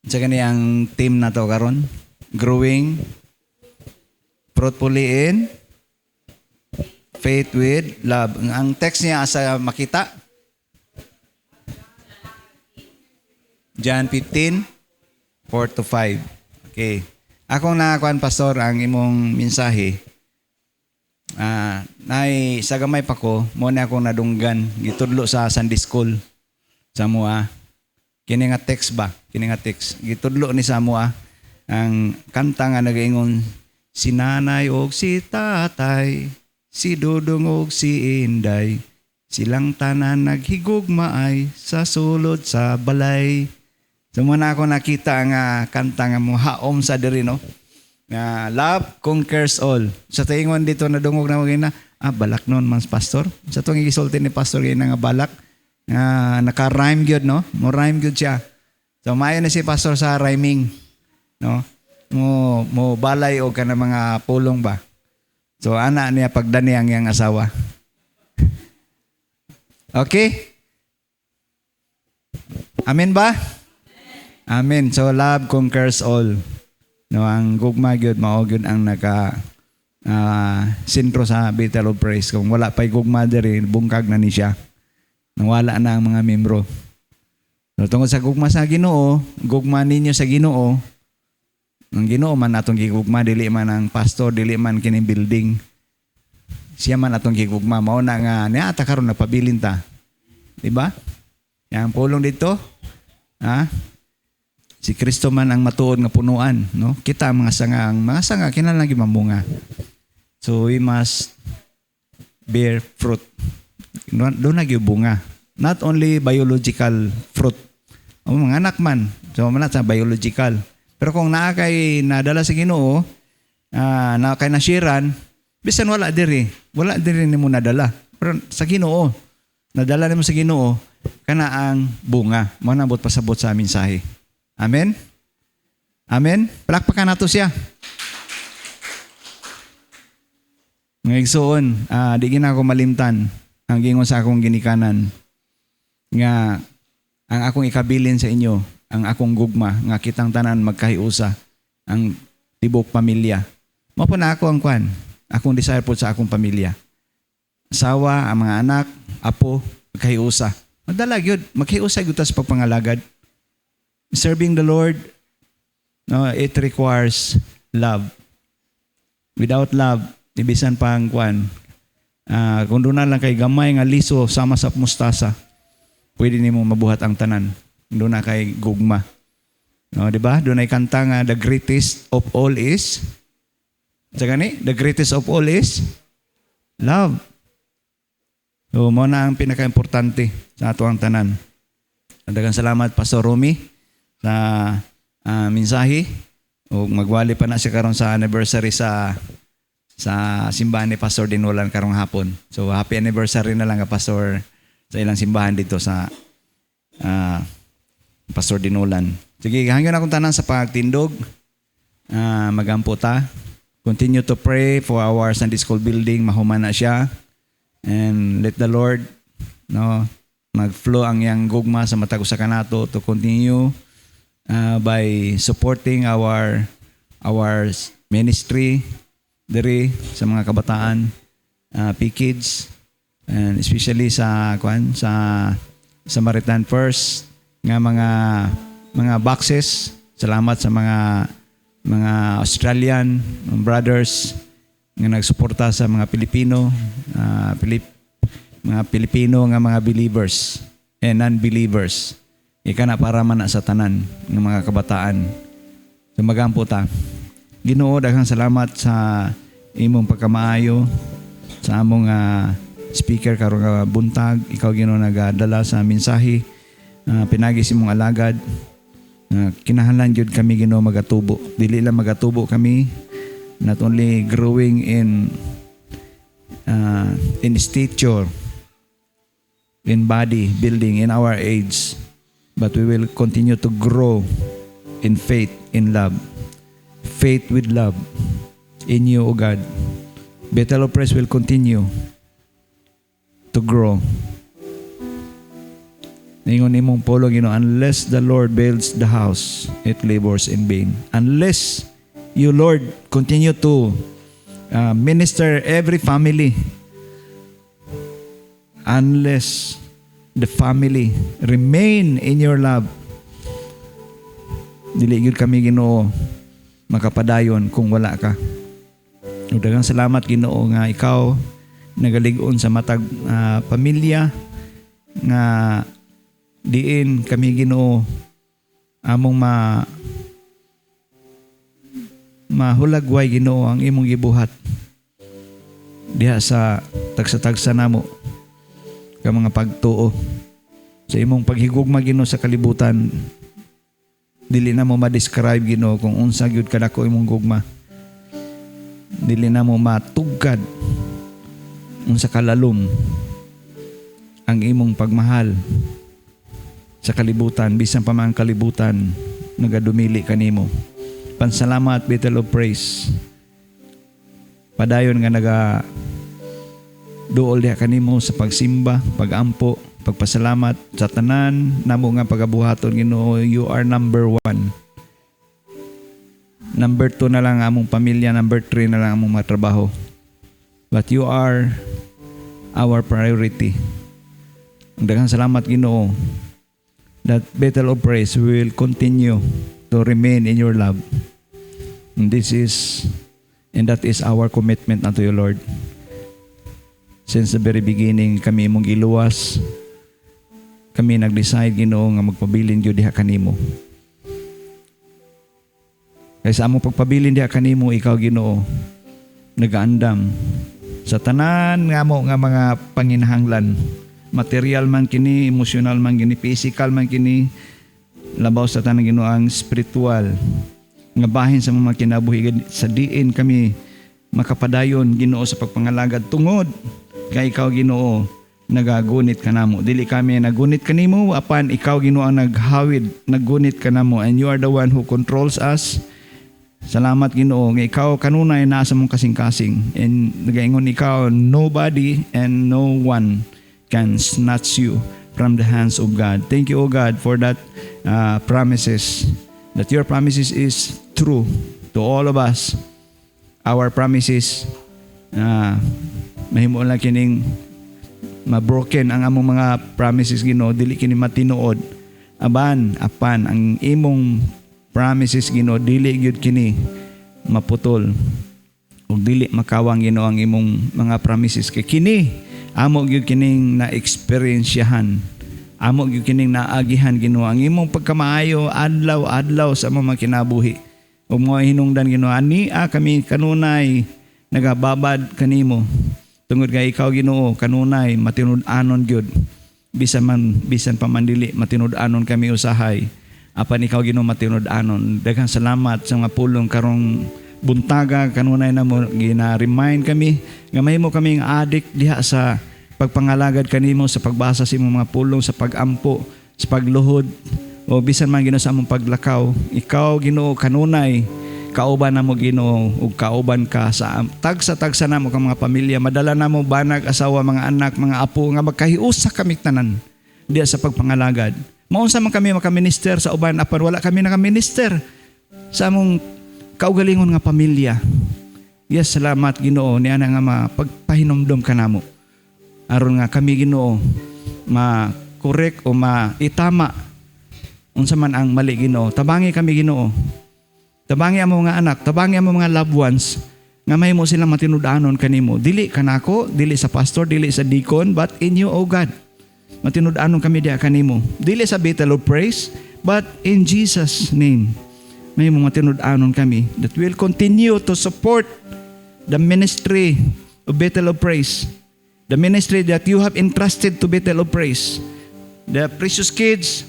Speaker 3: Sa kaniyang team na to karon, growing fruitfully in faith with love. Ang text niya sa makita, John 15, 4 to 5. Okay. Akong nakakuan, Pastor, ang imong mensahe. Nay sa gamay pa ko, mo na akong nadunggan gitudlo sa Sunday School sa mua. Kini nga text ba? Kini nga text. Gitudlo ni sa mua ang kanta nga nagaingon, si nanay og si tatay, si dudong og si inday, silang tanan naghigugmaay sa sulod sa balay. So muna ako nakita nga kanta nga mo haom sa diri no. Nga love conquers all. Sa taingon dito na dungog na magina, balak noon mas pastor. Sa tuwing gisulti ni pastor gina nga balak naka-rhyme gyud no. Mo rhyme gyud siya. So maayo na si pastor sa rhyming no. Mo balay og kana mga pulong ba. So ana niya pagdani ang iyang asawa. Okay? Amen ba? Amen. So love conquers all. No, ang gugma gyud mao gyud ang naka sentro sa Bethel of Praise. Kung wala pa'y gugma diri, bungkag na ni siya. Nawala na ang mga membro. So, tungkol sa gugma sa Ginoo, gugma ninyo sa Ginoo, ang Ginoo man atong gigugma, dili man ang pastor, dili man kini building. Siya man atong gigugma. Mao na nga niya ata karon napabilin ta. Di ba? Yang pulong dito, si Kristo man ang matuod nga punuan, no? Kita ang mga sanga kinahanglan gyud mamunga. So we must bear fruit. Doon na gyud bunga. Not only biological fruit. O mga anak man, so man sa biological. Pero kung naa kay nadala sa Ginoo, na kay nashiran, bisan wala diri nimo nadala. Pero sa Ginoo, nadala nimo sa Ginoo kana ang bunga. Mao nabot pasabot sa mensahe. Amen? Amen? Palakpakan nato siya. Nga igsoon, di gina ako malimtan ang gingon sa akong ginikanan nga ang akong ikabilin sa inyo, ang akong gugma, nga kitang tanan magkahiusa, ang tibok pamilya. Mao po na ako ang kwan, akong desire po sa akong pamilya. Asawa, ang mga anak, apo, magkahiusa. Madala gyud, magkahiusa gyud ta sa pagpangalagad. Serving the Lord, no, it requires love. Without love, ibisan pa ang kwan. Kung doon na lang kay gamay nga liso sama sa mustasa, pwede nimo mabuhat ang tanan. Doon na kay gugma. No, di ba? Doon ay kanta nga the greatest of all is the greatest of all is love. So, mo na ang pinaka-importante sa ato ang tanan. Daghang salamat Pastor Romy sa mensahe. O magwali pa na siya karon sa anniversary sa simbahan ni Pastor Dinulan karong hapon. So happy anniversary na lang ka Pastor sa ilang simbahan dito sa Pastor Dinolan. Sige, hanggang akong tanan sa pagtindog. Magampo ta. Continue to pray for our Sunday School building. Mahuman na siya. And let the Lord mag-flow ang yang gugma sa matag usa kanato to continue by supporting our ministry diri sa mga kabataan, P-Kids, and especially sa Samaritan First nga mga boxes. Salamat sa mga Australian brothers nga nagsuporta sa mga Pilipino, mga Pilipino nga mga believers and non-believers. Ika na para man na sa tanan ng mga kabataan. Sumagampo ta. Ginoo, daghang salamat sa imong pagkamaayo sa among speaker karong buntag. Ikaw Ginoo nagadala sa mensahe. Pinagi si mong alagad. Kinahanglan jud kami Ginoo magatubo. Dili lang magatubo kami, not only growing in stature, in body building in our age, but we will continue to grow in faith, in love. Faith with love in you, O God. Bethel of Praise will continue to grow. Ningon imong polo Ginoo, unless the Lord builds the house, it labors in vain. Unless you, Lord, continue to minister every family, unless the family remain in your love, dili gyud kami Ginoo makapadayon kung wala ka. Daghang salamat Ginoo nga ikaw nagalig-on sa matag pamilya nga diin kami Ginoo among mahulagway Ginoo ang imong gibuhat diha sa tagsa-tagsa namo ka mga pagtuo sa imong paghigugma Ginoo sa kalibutan. Dili na mo ma-describe Ginoo kung unsa gyud kadako imong gugma. Dili na mo matugkad unsa kalalom ang imong pagmahal sa kalibutan, bisan pa man ang kalibutan nagadumili kanimo. Pansalamat, Bethel of Praise. Padayon nga duol diha kanimo sa pagsimba, pagampo, pagpasalamat sa tanan namo nga pagabuhaton Ginoo. You are number 1. Number 2 na lang among pamilya, number 3 na lang among mga trabaho. But you are our priority. Daghang salamat Ginoo that Bethel of Praise will continue to remain in your love. And that is our commitment unto you, Lord. Since the very beginning, kami mong giluwas. Kami nag-decide Ginoo nga magpabilin gyud diha kanimo. Kaya sa among pagpabilin diha kanimo, ikaw Ginoo nagaandam sa tanan nga mo nga mga panginahanglan. Material man kini, emotional man kini, physical man kini, labaw sa tanan Ginoo ang spiritual nga bahin sa mga kinabuhi sa diin kami makapadayon Ginoo sa pagpangalagad tungod kay ikaw Ginoo nagagunit kanamo. Dili kami nagunit kanimo, apan ikaw Ginoo ang naggunit kanamo, and you are the one who controls us. Salamat Ginoo nga ikaw kanunay nasa mong kasing-kasing, and nagaingon ikaw nobody and no one can snatch you from the hands of God. Thank you, O God, for that promises, that your promises is true to all of us. Our promises mahimo lang kining mabroken ang among mga promises Ginoo, dili kini matinuod. Apan ang imong promises Ginoo dili gyud kini maputol ug dili makawang Ginoo ang imong mga promises kay kini amo gyud kining na-experiensyahan, amo gyud kining naagihan Ginoo ang imong pagkamaayo adlaw-adlaw sa among mga kinabuhi. Ug mo hinungdan Ginoo ania kami kanunay nagababad kanimo tungod kay ikaw Ginoo kanunay matinud-anon gyud, bisan pa man dili matinud-anon kami usahay, apan ikaw Ginoo matinud-anon. Daghang salamat sa mga pulong karong buntaga kanunay na mo gina-remind kami nga mahimo kaming adik diha sa pagpangalagad kanimo, sa pagbasa sa imong mga pulong, sa pagampo, sa pagluhod O bisan man Ginoo sa among paglakaw, ikaw Ginoo kanunay kauban namo Ginoo ug kauban ka sa tagsa namo kang mga pamilya, madala namo banag, asawa, mga anak, mga apo nga magkahiusa kami tanan diya sa pagpangalagad. Maunsa man kami makaminister sa uban apan wala kami nakaminister sa among kaugalingon nga pamilya. Yes, salamat Ginoo niya nga mapagpahinomdom kanamo. Aron nga kami Ginoo ma-correct o maitama unsa man ang mali Ginoo. Tabangi kami Ginoo. Tabangi ang mga anak, tabangi ang mga loved ones nga mahimo silang matinud-anon kanimo. Dili kanako, dili sa pastor, dili sa deacon, but in you, O God. Matinud-anon kami diha kanimo. Dili sa Bethel of Praise, but in Jesus' name. Mahimo matinud-anon kami that will continue to support the ministry of Bethel of Praise. The ministry that you have entrusted to Bethel of Praise. The precious kids,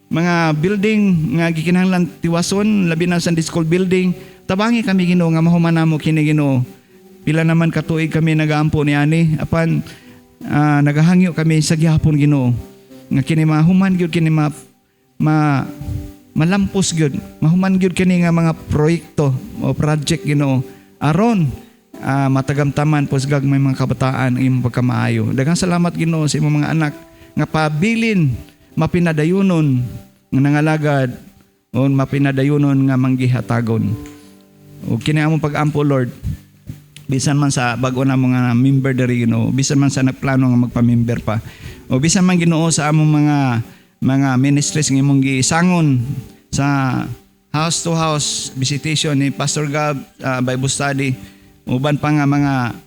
Speaker 3: mga building nga gikinahanglan tiwason, labi na Sunday school building, tabangi kami Ginoo nga mahuman namo kini Ginoo. Pila naman ka tuig kami nagaampo ni ani apan nagahangyo kami sa gihapon Ginoo nga kini mahuman gyud kini malampos gyud, mahuman gyud kini nga mga proyekto o project Ginoo aron matagamtaman pusgag may mga kabataan ang imong pagkamaayo. Daghang salamat Ginoo sa imong mga anak nga pabilin mapinadayunon nga nangalagad o mapinadayunon nga manggihatagon. O kini among pag-ampo Lord, bisan man sa bag-o na mga member diri Ginoo, bisan man sa nagplano nga magpa-member pa, o bisan man Ginoo sa among mga ministries nga imong gisangon sa house to house visitation ni Pastor Gab, Bible study, uban pa nga mga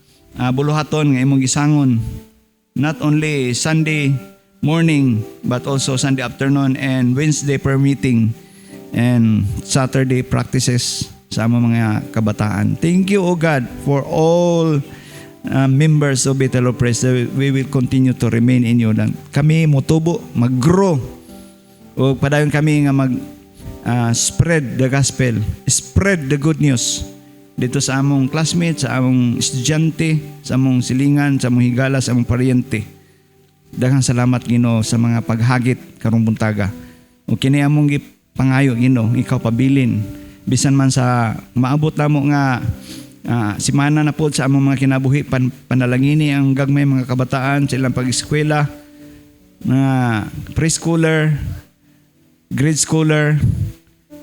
Speaker 3: buluhaton nga imong gisangon, not only Sunday morning but also Sunday afternoon and Wednesday prayer meeting and Saturday practices sa among mga kabataan. Thank you, O God, for all members of Bethel of Praise. We will continue to remain in you. Kami mutubo, mag-grow, o padayon kami nga spread the gospel, spread the good news dito sa among classmates, sa among estudyante, sa among silingan, sa among higala, sa among paryente. Daghang salamat Ginoo sa mga paghagit karong buntaga. O kini among gipangayo Ginoo, ikaw pabilin bisan man sa maabot namo nga simana na pod sa among mga kinabuhi, panalangini ang gagmay mga kabataan sa ilang pag-eskwela, mga preschooler, grade schooler,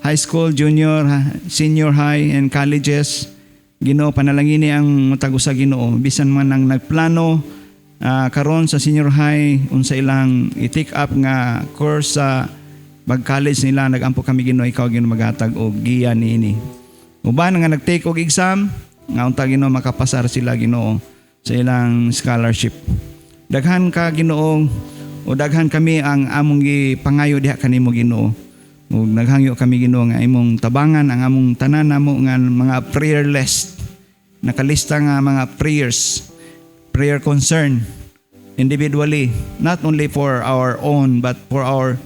Speaker 3: high school, junior, senior high and colleges. Ginoo, panalangini ang matag usa Ginoo bisan man ang nagplano karon sa senior high unsa ilang i-take up nga course sa mag-college nila, nagampo kami Ginoo, ikaw Ginoo maghatag og giya niini. Uban nga nag-take og exam nga unta Ginoo makapasar sila Ginoo sa ilang scholarship. Daghan ka Ginoo o daghan kami ang among gipangayo diha kanimo Ginoo. Ug naghangyo kami Ginoo nga imong tabangan ang among tanan namo nga mga prayer list. Nakalista nga mga prayer concern individually, not only for our own but for our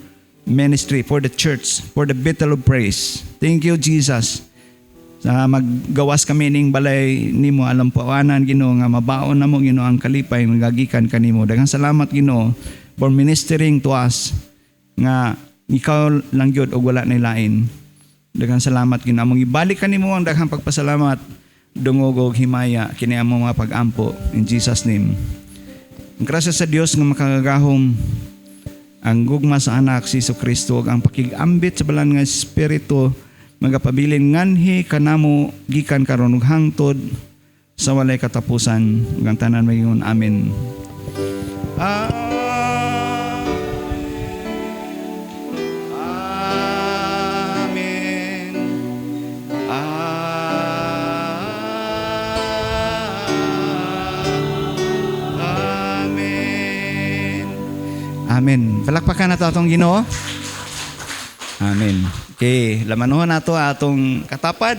Speaker 3: ministry, for the church, for the Bethel of Praise. Thank you Jesus. Sa maggawas kami ning balay nimo alam puanan Ginoo nga mabaon namo Ginoo ang kalipay magagikan kanimo. Daghang salamat Ginoo for ministering to us nga ikaw lang gyud og wala nay lain. Daghang salamat Ginoo, among ibalik kanimo ang daghang pagpasalamat, dungog og himaya kini among mga pag-ampo in Jesus name. Ang grasya sa Dios nga makagagahom ang gugma sa anak si Jesucristo ug ang pakig-ambit sa balan nga espiritu magapabilin nganhi kanamo gikan karon ug hangtod sa walay katapusan. Ug ang tanan magingon amen. Amen. Palakpakan nato atong Ginoo. Amen. Okay, lamanuhon nato atong katapad.